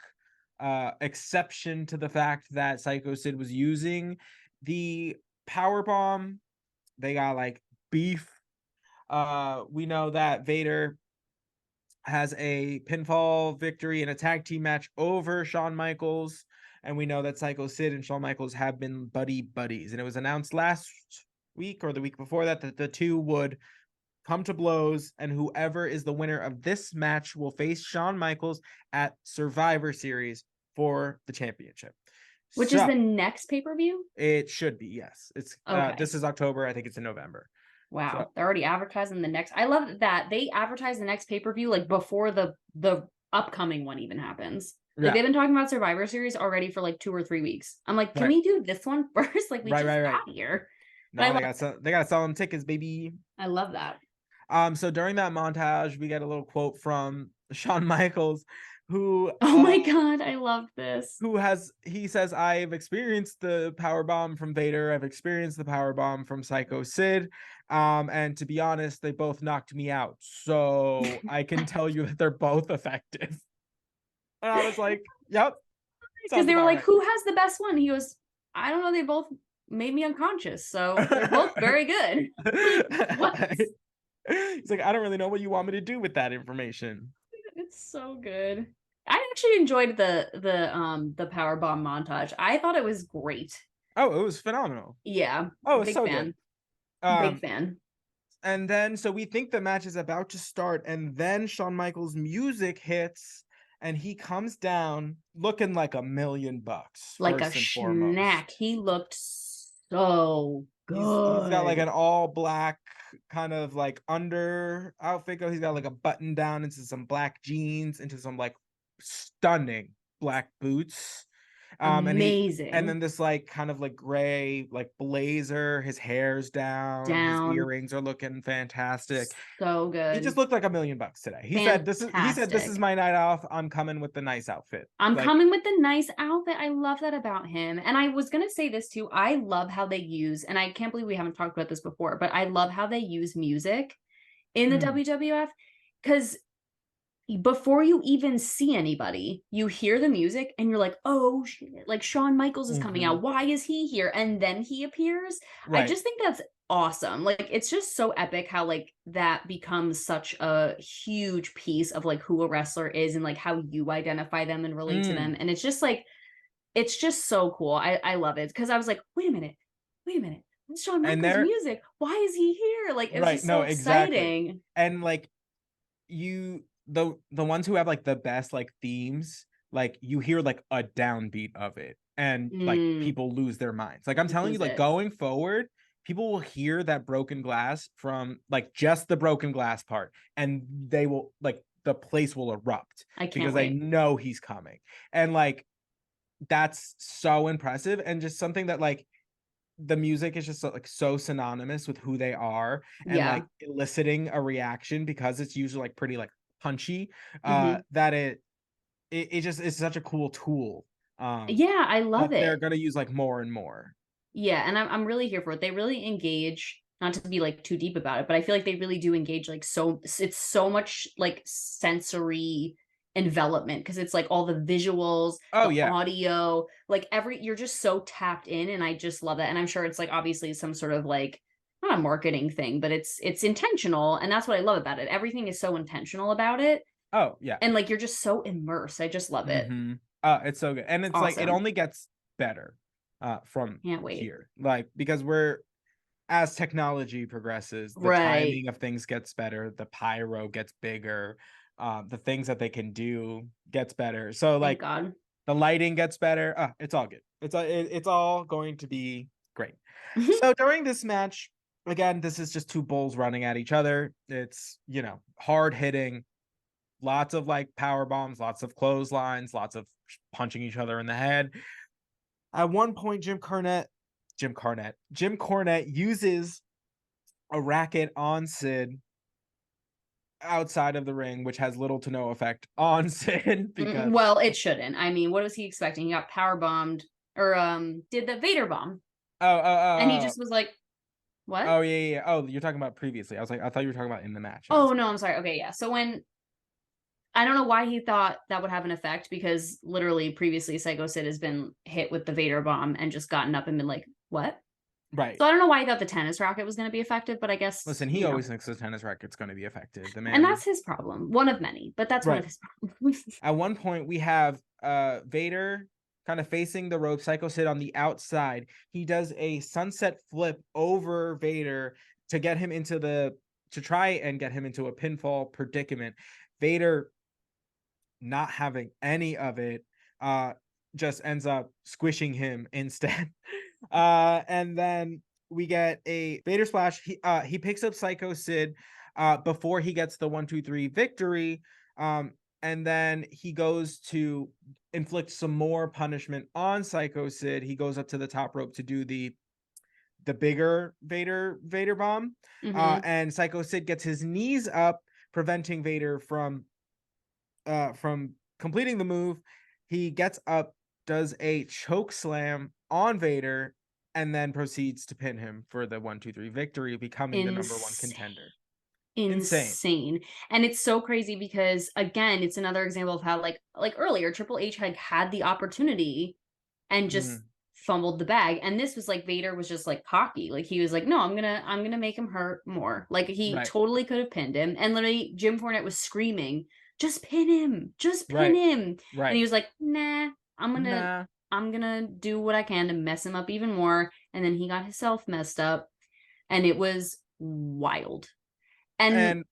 exception to the fact that Psycho Sid was using the power bomb. They got like beef. We know that Vader has a pinfall victory in a tag team match over Shawn Michaels. And we know that Psycho Sid and Shawn Michaels have been buddies. And it was announced last week or the week before that the two would come to blows. And whoever is the winner of this match will face Shawn Michaels at Survivor Series for the championship. Which is So the next pay-per-view? it should be, yes. It's Okay. this is October. I think it's in November. Wow. So, They're already advertising the next. I love that they advertise the next pay-per-view like before the upcoming one even happens. Like yeah. they've been talking about Survivor Series already for like 2 or 3 weeks. I'm like, can Right. we do this one first? Like we Right, just right. got here. But No, they got to sell them tickets, baby. I love that. So during that montage, we get a little quote from Shawn Michaels, who Oh my god, I love this. he says, I've experienced the power bomb from Vader, I've experienced the power bomb from Psycho Sid. And to be honest, they both knocked me out. So I can tell you that they're both effective. And I was like, yep. Because Sounds they were about like, right. who has the best one? He goes, I don't know, they both made me unconscious. So they're both very good. Like, what? He's like, I don't really know what you want me to do with that information. It's so good. I actually enjoyed the power bomb montage. I thought it was great. Oh, it was phenomenal. Yeah. Oh, it's Big so fan. good. Big fan. And then so we think the match is about to start, and then Shawn Michaels' music hits, and he comes down looking like $1,000,000. Like a First and foremost, snack. He looked so he's got like good. an all black kind of like under outfit. He's got like a button down into some black jeans, into some like stunning black boots. And Amazing. then this like kind of like gray like blazer, his hair's down, his Down. earrings are looking fantastic. So He just good. looked like $1,000,000 today. He said this is Fantastic. my night off. I'm coming with the nice outfit. I'm Like, coming with the nice outfit. I love that about him. And I was going to say this too. I love how they use, and I can't believe we haven't talked about this before, but I love how they use music in the WWF because before you even see anybody, you hear the music and you're like, oh shit, like Shawn Michaels is coming out. Why is he here? And then he appears. I right. just think that's awesome. Like it's just so epic how like that becomes such a huge piece of like who a wrestler is and like how you identify them and relate to them. And it's just like it's just so cool. I love it because I was like, wait a minute. It's Shawn Michaels music. Why is he here? Like it's just so exciting. And like the ones who have like the best like themes, like you hear like a downbeat of it and like people lose their minds. Like I'm telling you, like going forward, people will hear that broken glass from like just the broken glass part and they will like the place will erupt because they know he's coming. And like that's so impressive and just something that like the music is just like so synonymous with who they are and like eliciting a reaction because it's usually like pretty like punchy that it just is such a cool tool I love that it. they're gonna use like more and more. Yeah, and I'm really here for it. They really engage not to be like too deep about it, but I feel like they really do engage like so it's so much like sensory envelopment because it's like all the visuals, Oh the yeah. audio, like you're just so tapped in, and I just love that. And I'm sure it's like obviously some sort of like not a marketing thing, but it's intentional, and that's what I love about it. Everything is so intentional about it, Oh yeah. and like you're just so immersed. I just love it. Mm-hmm. It's so good. And It's it's like it awesome. only gets better from Can't wait. here. Like because we're as technology progresses, the Right. timing of things gets better, the pyro gets bigger, the things that they can do gets better. So Thank like God. the lighting gets better. It's all good. It's all going to be great. So during this match, again, this is just two bulls running at each other. It's, hard hitting, lots of like power bombs, lots of clotheslines, lots of punching each other in the head. At one point, Jim Cornette uses a racket on Sid outside of the ring, which has little to no effect on Sid because Well, it shouldn't. I mean, what was he expecting? He got power bombed or did the Vader bomb. And he just was like, "What?" oh yeah, yeah, yeah. Oh, you're talking about previously. I was like, I thought you were talking about in the match. I was Oh, no, I'm sorry. Okay, yeah. So when I don't know why he thought that would have an effect because literally previously Psycho Sid has been hit with the Vader bomb and just gotten up and been like, "What?" right. So I don't know why he thought the tennis racket was going to be effective, but I guess, Listen, he always thinks the tennis racket's going to be affected. The and man, that's his problem. One of many, but that's one of right. his problems. At one point, we have Vader kind of facing the rope, Psycho Sid on the outside. He does a sunset flip over Vader to get him to try and get him into a pinfall predicament. Vader, not having any of it, just ends up squishing him instead. And then we get a Vader splash. He picks up Psycho Sid before he gets the 1-2-3 victory. And then he goes to inflict some more punishment on Psycho Sid. He goes up to the top rope to do the bigger Vader bomb. Mm-hmm. And Psycho Sid gets his knees up, preventing Vader from completing the move. He gets up, does a choke slam on Vader, and then proceeds to pin him for the 1-2-3 victory, becoming the number one Insane. contender. Insane. Insane. And it's so crazy because again, it's another example of how like earlier Triple H had the opportunity and just Mm, fumbled the bag. And this was like Vader was just like cocky. Like he was like, "No, I'm gonna make him hurt more." Like he right. totally could have pinned him. And literally Jim Cornette was screaming, "Just pin him. Just pin Right. him." And he Right. was like, "Nah, I'm gonna Nah. I'm gonna do what I can to mess him up even more." And then he got himself messed up and it was wild. And And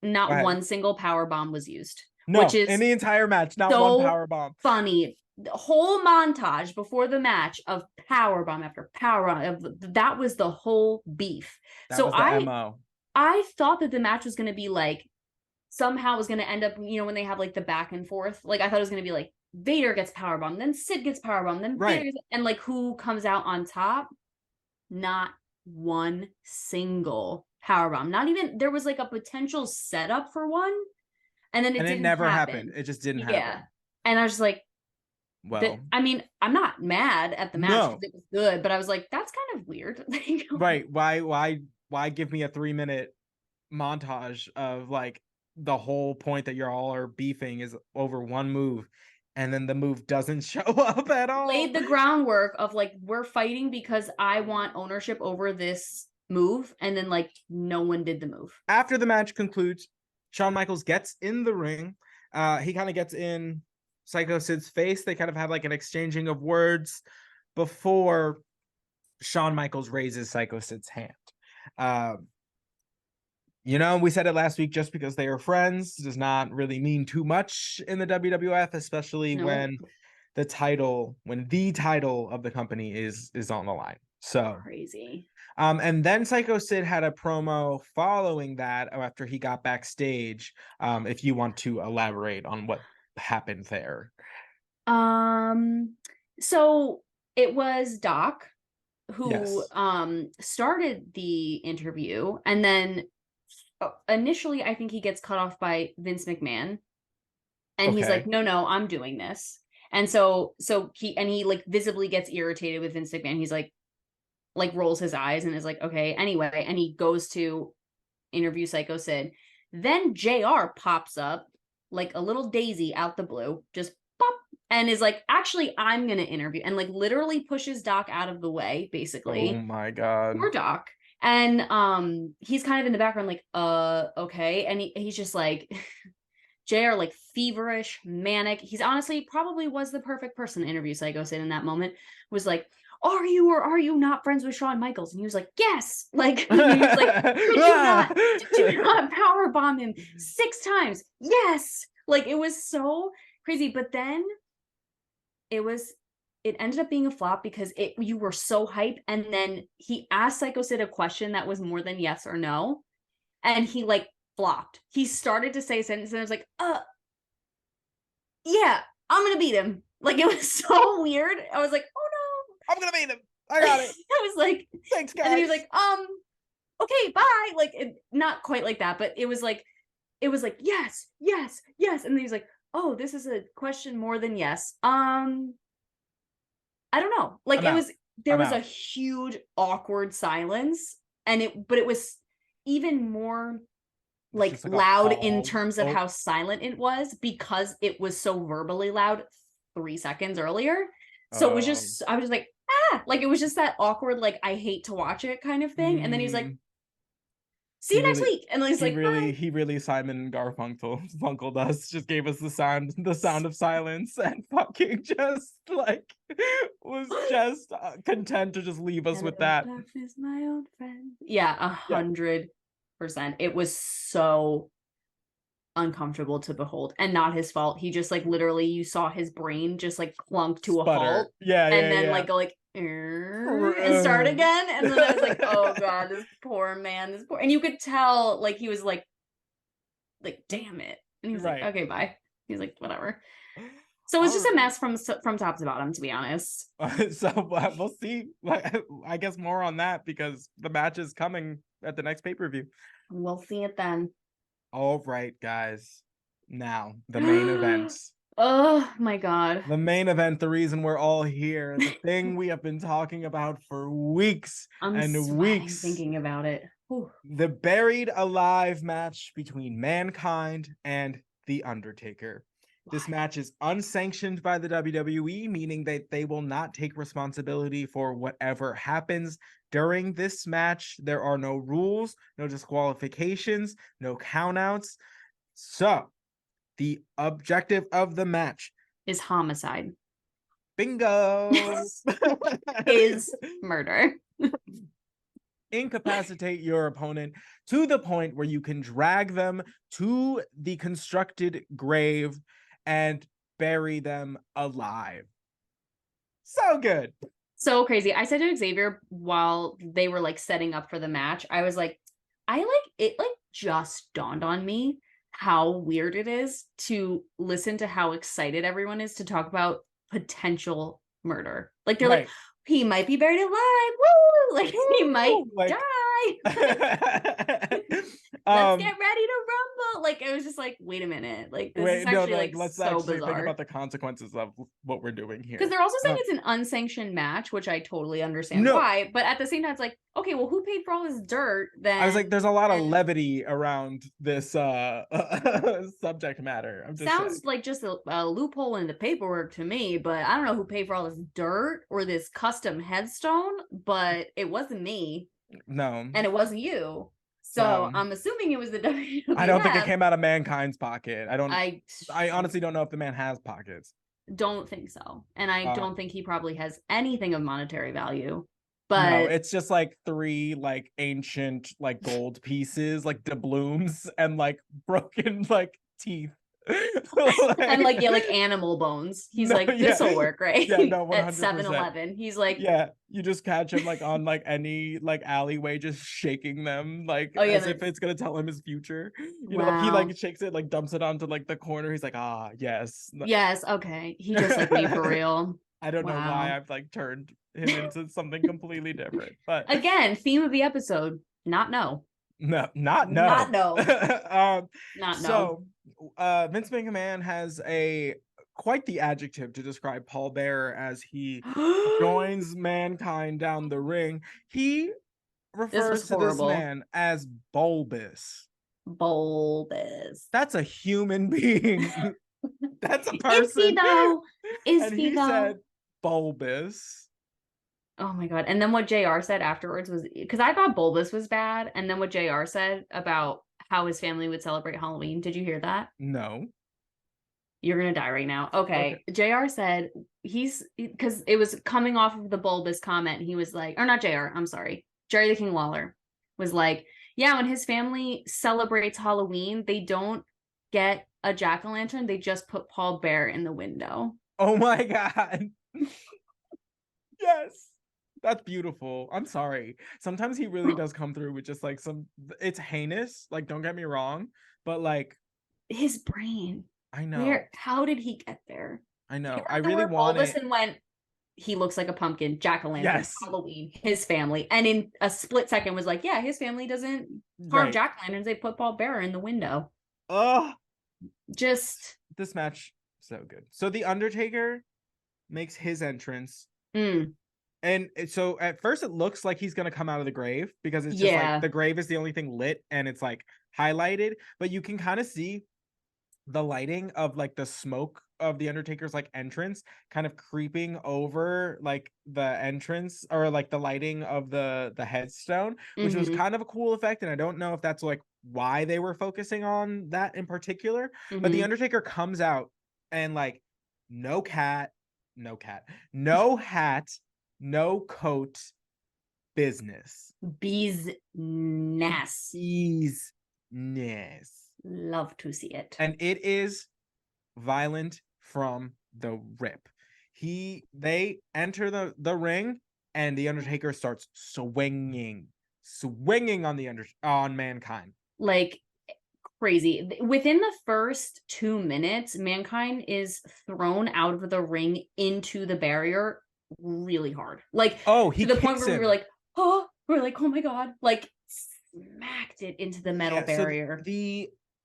go not ahead. one single power bomb was used, which No, in is the entire match, not one so power bomb. funny. The whole montage before the match of power bomb after power bomb, that was the whole beef. That So was the I MO. I thought that the match was going to be like somehow was going to end up, when they have like the back and forth. Like I thought it was going to be like Vader gets power bomb, then Sid gets power bomb, then Vader Right. gets, and like who comes out on top? Not one single power bomb. Not even there was like a potential setup for one, and then it And it didn't never happened. happen. It just didn't Yeah. happen. And I was just like, Well, I mean, I'm not mad at the match because no. it was good, but I was like, that's kind of weird. Right. Why give me a 3-minute montage of like the whole point that you're all are beefing is over one move, and then the move doesn't show up at all. Laid the groundwork of like, we're fighting because I want ownership over this move, and then like no one did the move. After the match concludes, Shawn Michaels gets in the ring. He kind of gets in Psycho Sid's face. They kind of have like an exchanging of words before Shawn Michaels raises Psycho Sid's hand. We said it last week, just because they are friends does not really mean too much in the WWF, especially Nope. when the title of the company is on the line. So Crazy. and then Psycho Sid had a promo following that after he got backstage. If you want to elaborate on what happened there. So it was Doc who Yes. started the interview, and then initially I think he gets cut off by Vince McMahon, and he's like, Okay. "No, I'm doing this." And so he like visibly gets irritated with Vince McMahon. He's like, like rolls his eyes and is like, okay, anyway, and he goes to interview Psycho Sid. Then JR pops up like a little daisy out the blue, just pop, and is like, actually, I'm gonna interview, and like literally pushes Doc out of the way, basically. Oh my God. Poor Doc. And he's kind of in the background, like, okay. And he's just like JR, like feverish, manic. He's honestly probably was the perfect person to interview Psycho Sid in that moment. Was like, are you or are you not friends with Shawn Michaels? And he was like, yes. Like, he was like, did you not power bomb him 6 times? Yes. Like, it was so crazy. But then it ended up being a flop because you were so hyped. And then he asked Psycho Sid a question that was more than yes or no. And he like flopped. He started to say a sentence and I was like, yeah, I'm gonna beat him. Like, it was so weird. I was like, oh no, I'm gonna beat him. I got it. I was like, thanks, guys. And then he was like, okay, bye. Like, not quite like that, but it was like, yes, yes, yes. And then he's like, oh, this is a question more than yes. I don't know. Like, there was a huge awkward silence, but it was even more like loud in terms of how silent it was because it was so verbally loud 3 seconds earlier. So it was just, I was just like, like, it was just that awkward, like, I hate to watch it kind of thing. And then he's like, see you next week. And then he's like, bye. He really Simon Garfunkeled us, just gave us the sound of silence, and fucking just like was just content to just leave us with that. Is my old friend. Yeah, 100%. It was so uncomfortable to behold, and not his fault. He just like literally, you saw his brain just like clunk to a halt. Yeah, and then like go like and start again. And then I was like, oh God, this poor man, and you could tell like he was like damn it. And he was like, okay, bye. He's like, whatever. So it's just a mess from top to bottom, to be honest. So we'll see. I guess more on that because the match is coming at the next pay-per-view. We'll see it then. All right, guys. Now, the main event. Oh my God. The main event, the reason we're all here, the thing we have been talking about for weeks and weeks. Thinking about it. Whew. The Buried Alive match between Mankind and The Undertaker. This match is unsanctioned by the WWE, meaning that they will not take responsibility for whatever happens during this match. There are no rules, no disqualifications, no countouts. So, the objective of the match is homicide. Bingo! Is murder. Incapacitate your opponent to the point where you can drag them to the constructed grave and bury them alive. So good. So crazy. I said to Xavier while they were like setting up for the match, I was like, it just dawned on me how weird it is to listen to how excited everyone is to talk about potential murder. Like, they're like, he might be buried alive. Woo! Like, he might die. Let's get ready to rumble. Like, it was just like, wait a minute. Like, this is actually let's so actually bizarre. Think about the consequences of what we're doing here. Because they're also saying it's an unsanctioned match, which I totally understand why. But at the same time, it's like, okay, well, who paid for all this dirt? Then I was like, there's a lot of levity around this subject matter. Sounds like just a loophole in the paperwork to me, but I don't know who paid for all this dirt or this custom headstone, but it wasn't me. No. And it wasn't you. So I'm assuming it was the WWF. I don't think it came out of Mankind's pocket. I honestly don't know if the man has pockets. Don't think so. And I don't think he probably has anything of monetary value. But no, it's just like 3 like ancient like gold pieces, like doubloons, and like broken like teeth. And like animal bones. He's this'll work, right? Yeah, no, 100%. At 7-Eleven. He's like, yeah, you just catch him like on like any like alleyway, just shaking them like as if it's gonna tell him his future. You know, like, he like shakes it, like dumps it onto like the corner. He's like, yes. Yes, okay. He just like me for real. I don't know why I've like turned him into something completely different. But again, theme of the episode, not no. No, not no. Not no. Not no. So Vince McMahon has a quite the adjective to describe Paul Bearer as he joins Mankind down the ring. He This was refers to this horrible. man as bulbous. Bulbous. That's a human being. That's a Is he person. though? Is And he he though? said bulbous. Oh my god. And then what JR said afterwards was, because I thought Bulbous was bad, and then what JR said about how his family would celebrate Halloween. Did you hear that? No. You're gonna die right now. Okay. Okay. JR said he's, because it was coming off of the Bulbous comment. He was like, or not JR, I'm sorry. Jerry the King Lawler was like, yeah, when his family celebrates Halloween, they don't get a jack-o'-lantern, they just put Paul Bear in the window. Oh my God. Yes. That's beautiful. I'm sorry. Sometimes he really does come through with just like it's heinous. Like, don't get me wrong, but like, His brain. I know. How did he get there? I know. He I read the really word want bulbous it. and went, he looks like a pumpkin, jack-o'-lantern, Yes. Halloween, his family. And in a split second was like, yeah, his family doesn't carve Right. jack-o'-lanterns, they put Paul Bearer in the window. Oh, Just this match so good. So the Undertaker makes his entrance. And so at first it looks like he's gonna come out of the grave because it's just like the grave is the only thing lit and it's like highlighted, but you can kind of see the lighting of like the smoke of the Undertaker's like entrance kind of creeping over like the entrance or like the lighting of the headstone, which was kind of a cool effect. And I don't know if that's like why they were focusing on that in particular, but the Undertaker comes out and like no hat, no hat, no coat, business. business. Love to see it. And it is violent from the rip. They enter the ring and the Undertaker starts swinging on Mankind. Like crazy. Within the first 2 minutes, Mankind is thrown out of the ring into the barrier really hard. Like, he to the point where him. we were like, oh my God, like smacked it into the metal barrier.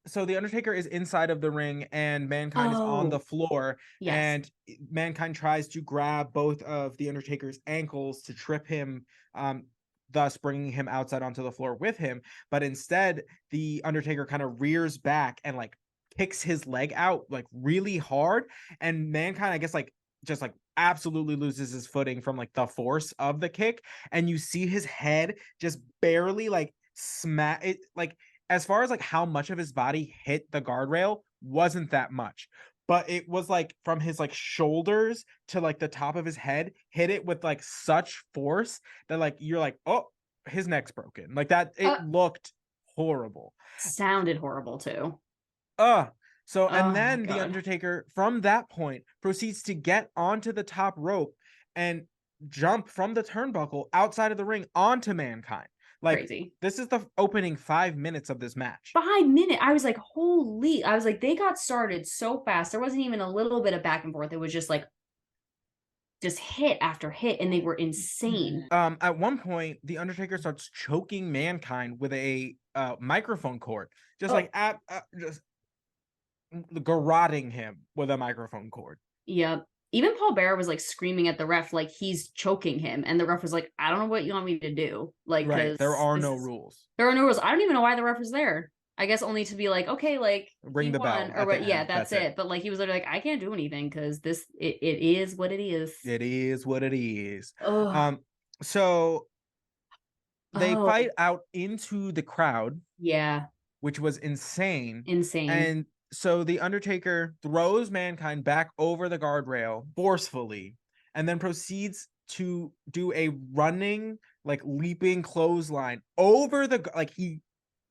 So the Undertaker is inside of the ring and Mankind is on the floor. Yes. And Mankind tries to grab both of the Undertaker's ankles to trip him, thus bringing him outside onto the floor with him. But instead, the Undertaker kind of rears back and like kicks his leg out like really hard. And Mankind, I guess, like just like absolutely loses his footing from like the force of the kick. And you see his head just barely like smack it, like as far as like how much of his body hit the guardrail wasn't that much, but it was like from his like shoulders to like the top of his head hit it with like such force that like you're like, oh, his neck's broken, like that. It looked horrible, sounded horrible too. So and then the Undertaker from that point proceeds to get onto the top rope and jump from the turnbuckle outside of the ring onto Mankind. Like, crazy. This is the opening 5 minutes of this match. 5 minutes. I was like, holy. I was like, they got started so fast. There wasn't even a little bit of back and forth. It was just like, just hit after hit, and they were insane. At one point, the Undertaker starts choking Mankind with a microphone cord. Just just garroting him with a microphone cord. Yep. Even Paul Bearer was like screaming at the ref like he's choking him, and the ref was like, I don't know what you want me to do. Like, right, there are no rules. There are no rules. I don't even know why the ref was there. I guess only to be like, okay, like ring the bell or what? Yeah, that's it. But like he was literally like, I can't do anything because it is what it is. It is what it is. So they fight out into the crowd. Yeah, which was insane. Insane. And so the Undertaker throws Mankind back over the guardrail forcefully and then proceeds to do a running, like leaping clothesline over the, like he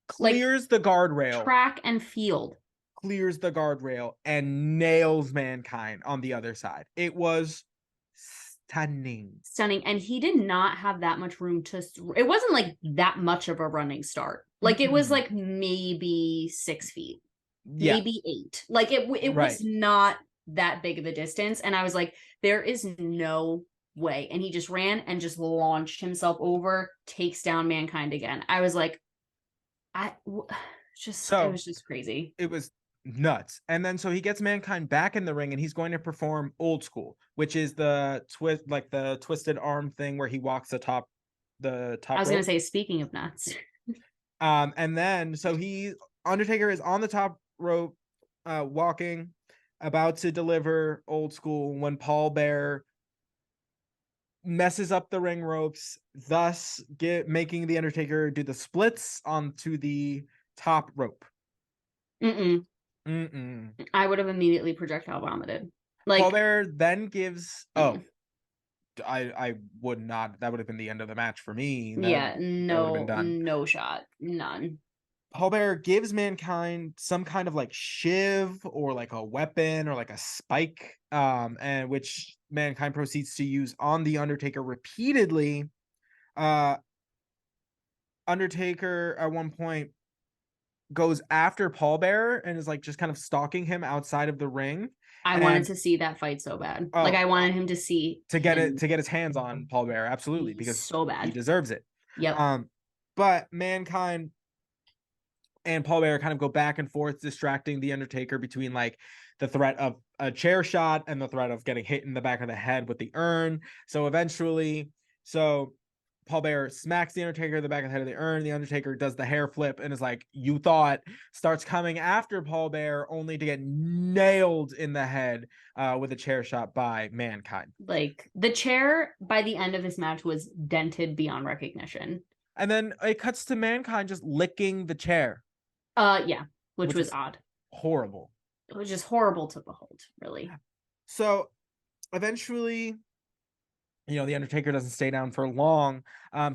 clears the guardrail. Track and field. Clears the guardrail and nails Mankind on the other side. It was stunning. And he did not have that much room to, it wasn't like that much of a running start. Like it was like maybe 6 feet. Yeah. Maybe 8. Like it was not that big of a distance. And I was like, there is no way. And he just ran and just launched himself over, takes down Mankind again. I was like, it was just crazy. It was nuts. And then so he gets Mankind back in the ring and he's going to perform Old School, which is the twist, like the twisted arm thing where he walks the top I was gonna rope. say, speaking of nuts. And then so Undertaker is on the top rope, walking, about to deliver Old School when Paul Bearer messes up the ring ropes, thus making the Undertaker do the splits onto the top rope. Mm-mm. Mm-mm. I would have immediately projectile vomited. Paul Like, Bearer then gives. Oh, I would not. That would have been the end of the match for me. yeah, That would have been no, done. no shot, none. Paul Bearer gives Mankind some kind of like shiv or like a weapon or like a spike, and which Mankind proceeds to use on the Undertaker repeatedly. Undertaker at one point goes after Paul Bearer and is like just kind of stalking him outside of the ring. I wanted And to see that fight so bad. Like, oh, I wanted him to see to him get his hands on Paul Bearer, absolutely, because so he bad. deserves it. Yep. But Mankind and Paul Bearer kind of go back and forth, distracting the Undertaker between like the threat of a chair shot and the threat of getting hit in the back of the head with the urn. So eventually, Paul Bearer smacks the Undertaker in the back of the head of the urn. The Undertaker does the hair flip and is like, you thought, starts coming after Paul Bearer, only to get nailed in the head with a chair shot by Mankind. Like, the chair by the end of this match was dented beyond recognition. And then it cuts to Mankind just licking the chair. Yeah, which was odd. Horrible. It was just horrible to behold, really. So eventually, the Undertaker doesn't stay down for long.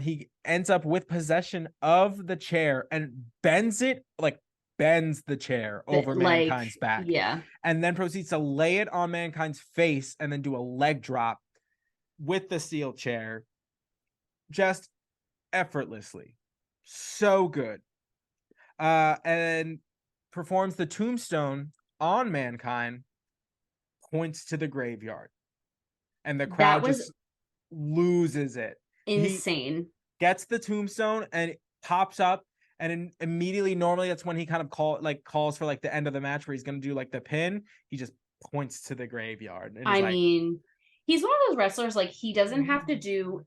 He ends up with possession of the chair and bends the chair over Mankind's back. Yeah. And then proceeds to lay it on Mankind's face and then do a leg drop with the steel chair. Just effortlessly. So good. And performs the tombstone on Mankind, points to the graveyard. And the crowd just loses it. Insane. He gets the tombstone and it pops up, and immediately, normally that's when he kind of calls for like the end of the match where he's gonna do like the pin. He just points to the graveyard. And I mean, he's one of those wrestlers, like, he doesn't have to do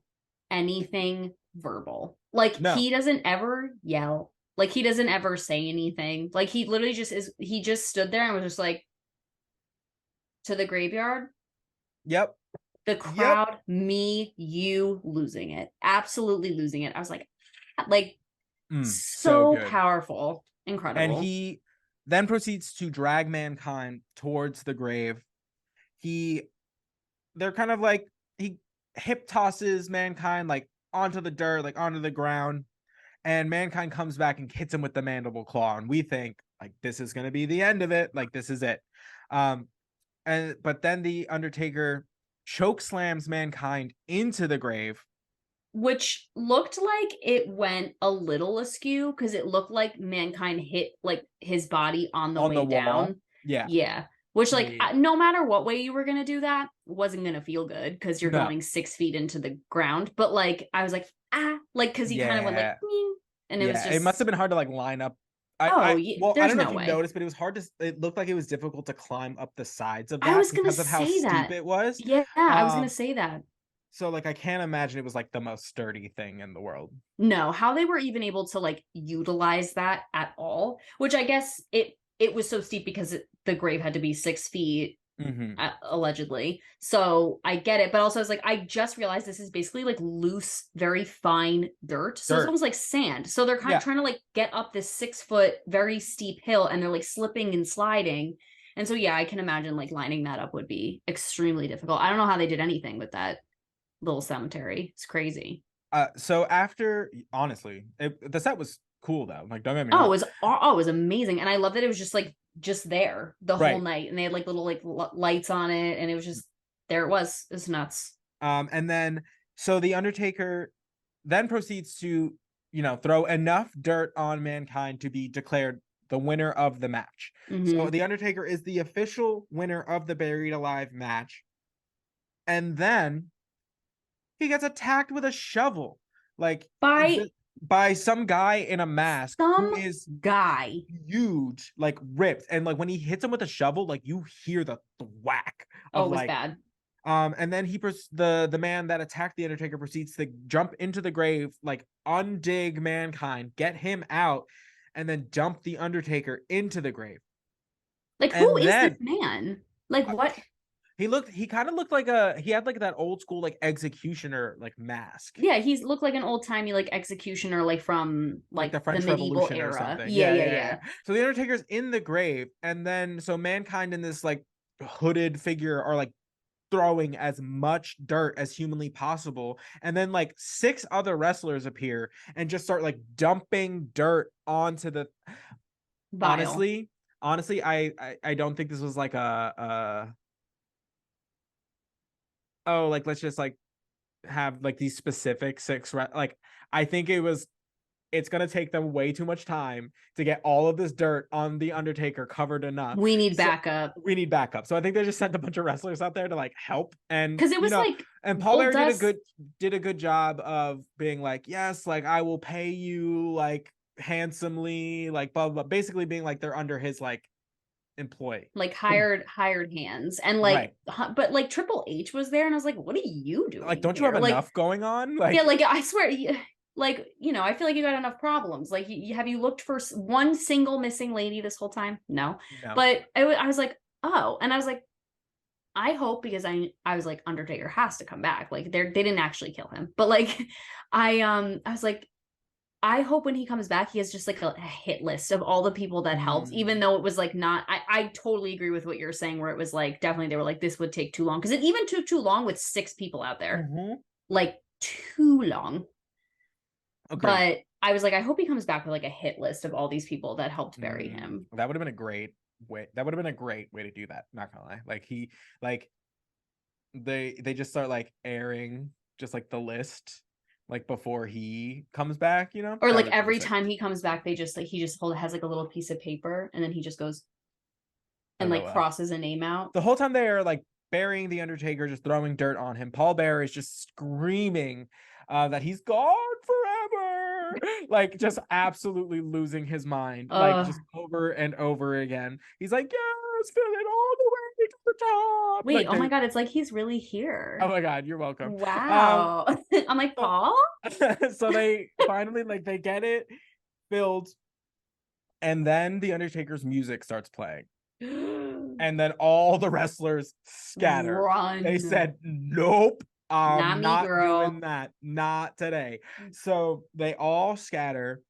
anything verbal. Like, he doesn't ever yell. Like, he doesn't ever say anything. Like, he literally he just stood there and was just like, to the graveyard. Yep. The crowd, me, you, losing it. Absolutely losing it. I was like, so powerful. Incredible. And he then proceeds to drag Mankind towards the grave. They're kind of like, he hip tosses Mankind like onto the dirt, like onto the ground. And Mankind comes back and hits him with the mandible claw. And we think like, this is going to be the end of it. Like, this is it. But then the Undertaker choke slams Mankind into the grave, which looked like it went a little askew because it looked like Mankind hit like his body on the way down. Yeah. Which, like, no matter what way you were going to do that, wasn't going to feel good because you're going 6 feet into the ground. But, like, I was like, like, because he kind of went like, and it was just. It must have been hard to, like, line up. Well, I don't know if you way. noticed, but it was hard to. It looked like it was difficult to climb up the sides of that I was gonna because of how steep it was. Yeah, I was going to say that. So, like, I can't imagine it was like the most sturdy thing in the world. No, how they were even able to like utilize that at all, which I guess it was so steep because the grave had to be 6 feet, allegedly. So I get it. But also I was like, I just realized this is basically like loose, very fine dirt. So it's almost like sand. So they're kind of trying to like get up this 6 foot, very steep hill, and they're like slipping and sliding. And so, yeah, I can imagine like lining that up would be extremely difficult. I don't know how they did anything with that little cemetery. It's crazy. So after, honestly, the set was cool though. Like, don't get me wrong. It was amazing, and I love that it was just there the whole night, and they had like little like lights on it, and it was just there. It was nuts. And then so the Undertaker then proceeds to throw enough dirt on Mankind to be declared the winner of the match. So the Undertaker is the official winner of the Buried Alive match, and then he gets attacked with a shovel, like by by some guy in a mask who Some is guy. huge, like ripped, and like when he hits him with a shovel, like you hear the whack Oh, of it was like. bad. And then the man that attacked the Undertaker proceeds to jump into the grave, like undig Mankind, get him out, and then dump the Undertaker into the grave. Like, who And is this then man? Like, what? he kind of looked like he had like that old school like executioner like mask, Yeah, he's looked like an old timey like executioner, like from like like the the French medieval Revolution or era. something. Yeah, Yeah, yeah, yeah, yeah. yeah. So the Undertaker's in the grave, and then so Mankind and this like hooded figure are like throwing as much dirt as humanly possible, and then like six other wrestlers appear and just start like dumping dirt onto the. Vile. Honestly, I don't think this was like a oh, like let's just like have like these specific like I think it's gonna take them way too much time to get all of this dirt on the Undertaker covered enough. We need So backup. we need backup. So I think they just sent a bunch of wrestlers out there to like help. And Because it was like and Paul Bearer Goldust. did a good job of being like, yes, like I will pay you like handsomely, like blah blah, blah. Basically being like they're under his like employ. Like hired hands and like Right. but like Triple H was there and I was like, what are you Like, doing don't you have here? Like, enough going on? yeah, Like, like I swear, like, I feel like you got enough problems. Like, have you looked for one single missing lady this whole time? No. no. But I was like, oh, and I was like, I hope, because I was like, Undertaker has to come back. Like, they didn't actually kill him, but like I was like, I hope when he comes back, he has just like a hit list of all the people that helped, even though it was like not. I totally agree with what you're saying, where it was like definitely they were like, this would take too long, because it even took too long with six people out there, like too long. Agreed. But I was like, I hope he comes back with like a hit list of all these people that helped bury him. That would have been a great way. That would have been a great way to do that. Not gonna lie. Like like they just start like airing just like the list like before he comes back. Or That like would have been every sick. time he comes back, they just like he just has like a little piece of paper and then he just goes and like LOL. crosses a name out. The whole time they are like burying the Undertaker, just throwing dirt on him. Paul Bearer is just screaming that he's gone forever, like just absolutely losing his mind, like just over and over again. He's like, yes, fill it all the way to the top. Wait, Like oh my they, god, it's like he's really oh here. my god, you're welcome. Wow. I'm like, So, Paul? so they finally like they get it filled, and then the Undertaker's music starts playing. And then all the wrestlers scatter. They Run. said, nope, Not I'm me, not doing girl. that. Not today. So they all scatter.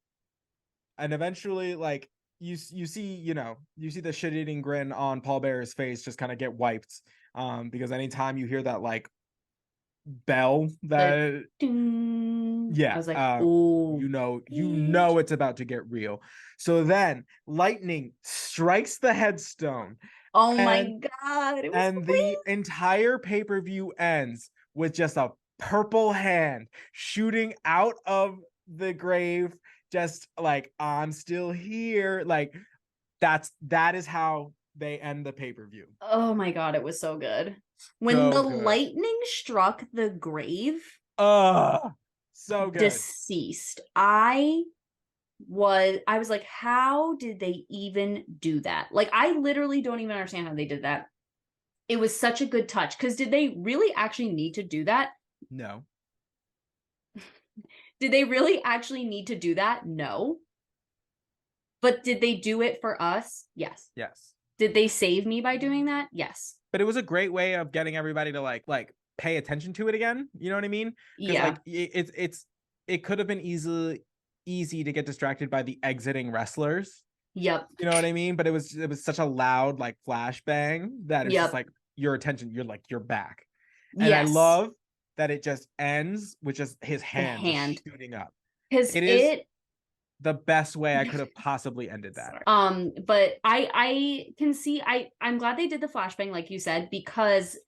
And eventually, like, you see, you see the shit-eating grin on Paul Bearer's face just kind of get wiped. Because anytime you hear that like bell The that I yeah, was like, oh, you bitch. know it's about to get real. So then lightning strikes the headstone, Oh my and god, it was the real. entire pay-per-view ends with just a purple hand shooting out of the grave, just like, I'm still here. Like that is how they end the pay-per-view. Oh my god, it was so good. When So the good. lightning struck the grave, So good. deceased. I was like, how did they even do that? Like, I literally don't even understand how they did that. It was such a good touch. Because did they really actually need to do that? No. Did they really actually need to do that? No. But did they do it for us? Yes. Yes. Did they save me by doing that? Yes. But it was a great way of getting everybody to like pay attention to it again. You know what I mean? Because Yeah. like it could have been easy to get distracted by the exiting wrestlers. Yep. You know what I mean? But it was such a loud like flashbang that it's just Yep. like your attention, you're back. And I Yes. love that it just ends with just his The hand just hand. shooting up. Because It is it the best way I could have possibly ended that. But I can see I'm glad they did the flashbang, like you said, because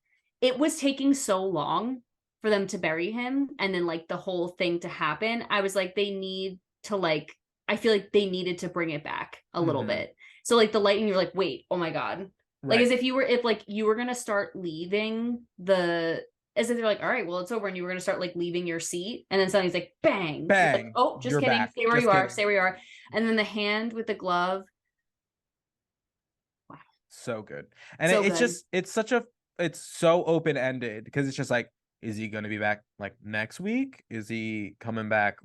it was taking so long for them to bury him and then like the whole thing to happen. I was like, they need to like, I feel like they needed to bring it back a little bit. So like the lightning, you're like, wait, oh my god. Like, Right. as if like you were gonna start leaving the as if they're like, all right, well, it's over, and you were going to start like leaving your seat, and then suddenly he's like, bang, like, Bang, oh, just you're kidding, back. stay where Just you are, kidding. stay where you are. And then the hand with the glove, wow, So good. And so it's good. just, it's so open ended because it's just like, is he going to be back like next week? Is he coming back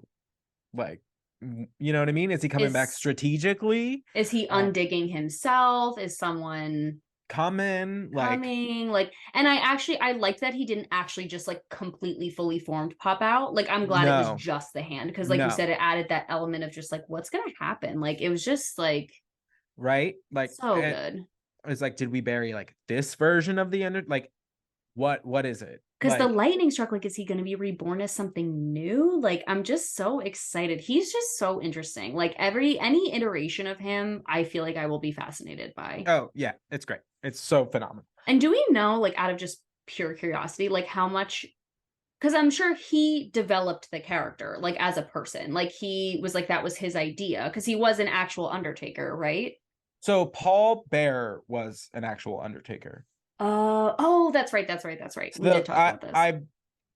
like, you know what I mean? Is he coming back strategically? Is he undigging himself? Is someone coming? Like, and I liked that he didn't actually just like completely fully formed pop out. Like, I'm glad it was just the hand, because like you said, it added that element of just like, what's gonna happen? Like, it was just like, right, like so good. It's like, did we bury like this version of the end? Like, what is it? Because Like, the lightning struck, like, is he going to be reborn as something new? Like, I'm just so excited. He's just so interesting. Like, any iteration of him, I feel like I will be fascinated by. oh yeah, it's great. It's so phenomenal. And do we know, like, out of just pure curiosity, like how much, because I'm sure he developed the character, like, as a person. Like, he was like, that was his idea, because he was an actual Undertaker, right? So Paul Bearer was an actual Undertaker. Oh, that's right. We did talk about this. I'm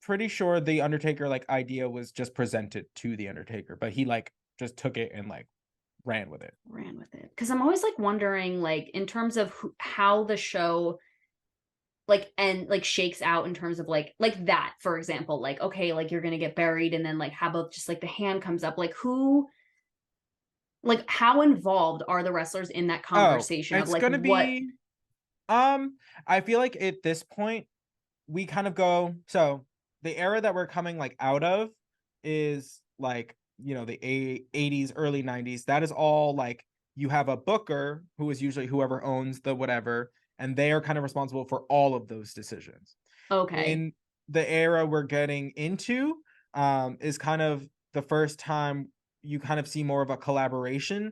pretty sure the Undertaker like idea was just presented to the Undertaker, but he like just took it and like ran with it. Because I'm always like wondering, like, in terms of how the show like and like shakes out in terms of like that, for example, like, okay, like, you're gonna get buried, and then like, how about just like the hand comes up, like, who, like, how involved are the wrestlers in that conversation of it's like gonna what be I feel like at this point we kind of go, so the era that we're coming like out of is like, you know, the 80s, early 90s. That is all like, you have a booker who is usually whoever owns the whatever, and they are kind of responsible for all of those decisions. okay, In the era we're getting into, is kind of the first time you kind of see more of a collaboration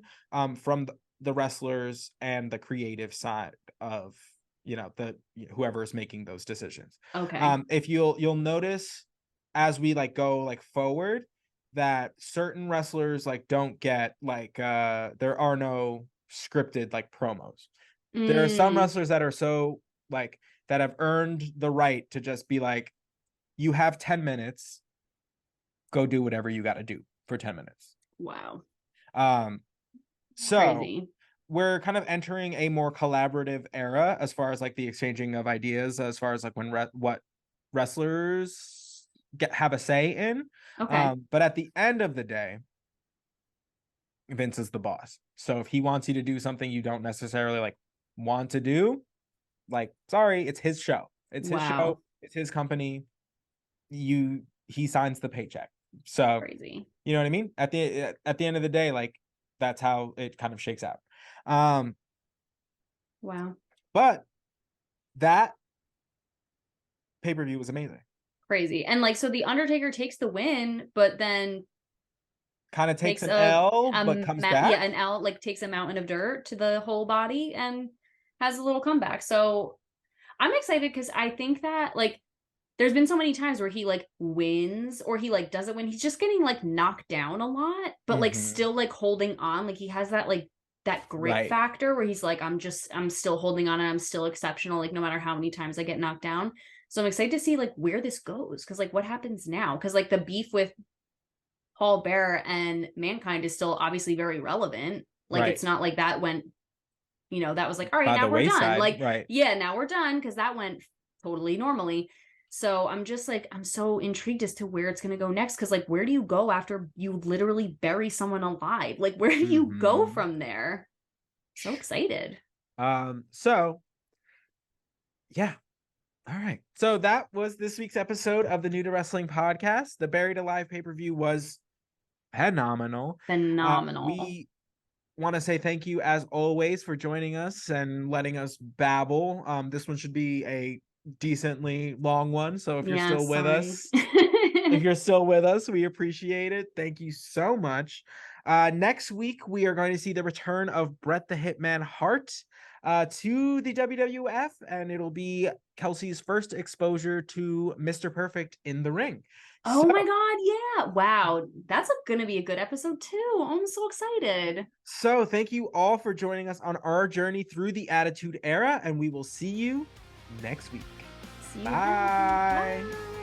from the wrestlers and the creative side of, you know, the whoever is making those decisions. okay, If you'll notice as we like go like forward, that certain wrestlers like don't get like there are no scripted like promos. There are some wrestlers that are so like, that have earned the right to just be like, you have 10 minutes, go do whatever you got to do for 10 minutes. wow, So crazy. we're kind of entering a more collaborative era as far as like the exchanging of ideas, as far as like when what wrestlers have a say in. Okay, But at the end of the day, Vince is the boss. So if he wants you to do something you don't necessarily like want to do, like, sorry, it's his show. It's his show. It's his company. He signs the paycheck. So crazy. you know what I mean? At the end of the day, like, that's how it kind of shakes out. Wow, But that pay-per-view was amazing. crazy. And like, so the Undertaker takes the win, but then Kind of takes an L, but comes back. Yeah, an L, like, takes a mountain of dirt to the whole body and has a little comeback. So I'm excited, because I think that like there's been so many times where he like wins, or he like doesn't win. He's just getting like knocked down a lot, but like still like holding on. Like, he has that like that grit factor where he's like, I'm still holding on, and I'm still exceptional, like, no matter how many times I get knocked down. So I'm excited to see like where this goes, because like what happens now, because like the beef with Paul Bearer and Mankind is still obviously very relevant. Like, it's not like that went, that was like, all right, By now the we're done. wayside, Like, right. yeah, now we're done, because that went totally normally. So I'm just like, I'm so intrigued as to where it's going to go next. Because like, where do you go after you literally bury someone alive? Like, where do you go from there? So excited. So yeah. All right. So that was this week's episode of the New to Wrestling podcast. The Buried Alive pay-per-view was phenomenal. We want to say thank you as always for joining us and letting us babble. This one should be a decently long one, so if you're still with us, we appreciate it. Thank you so much. Next week we are going to see the return of Bret the Hitman Hart to the WWF, and it'll be Kelsey's first exposure to Mr. Perfect in the ring. Oh my God, yeah. Wow. That's gonna be a good episode too. I'm so excited. So thank you all for joining us on our journey through the Attitude Era, and we will see you next week. See you then. Bye. Bye.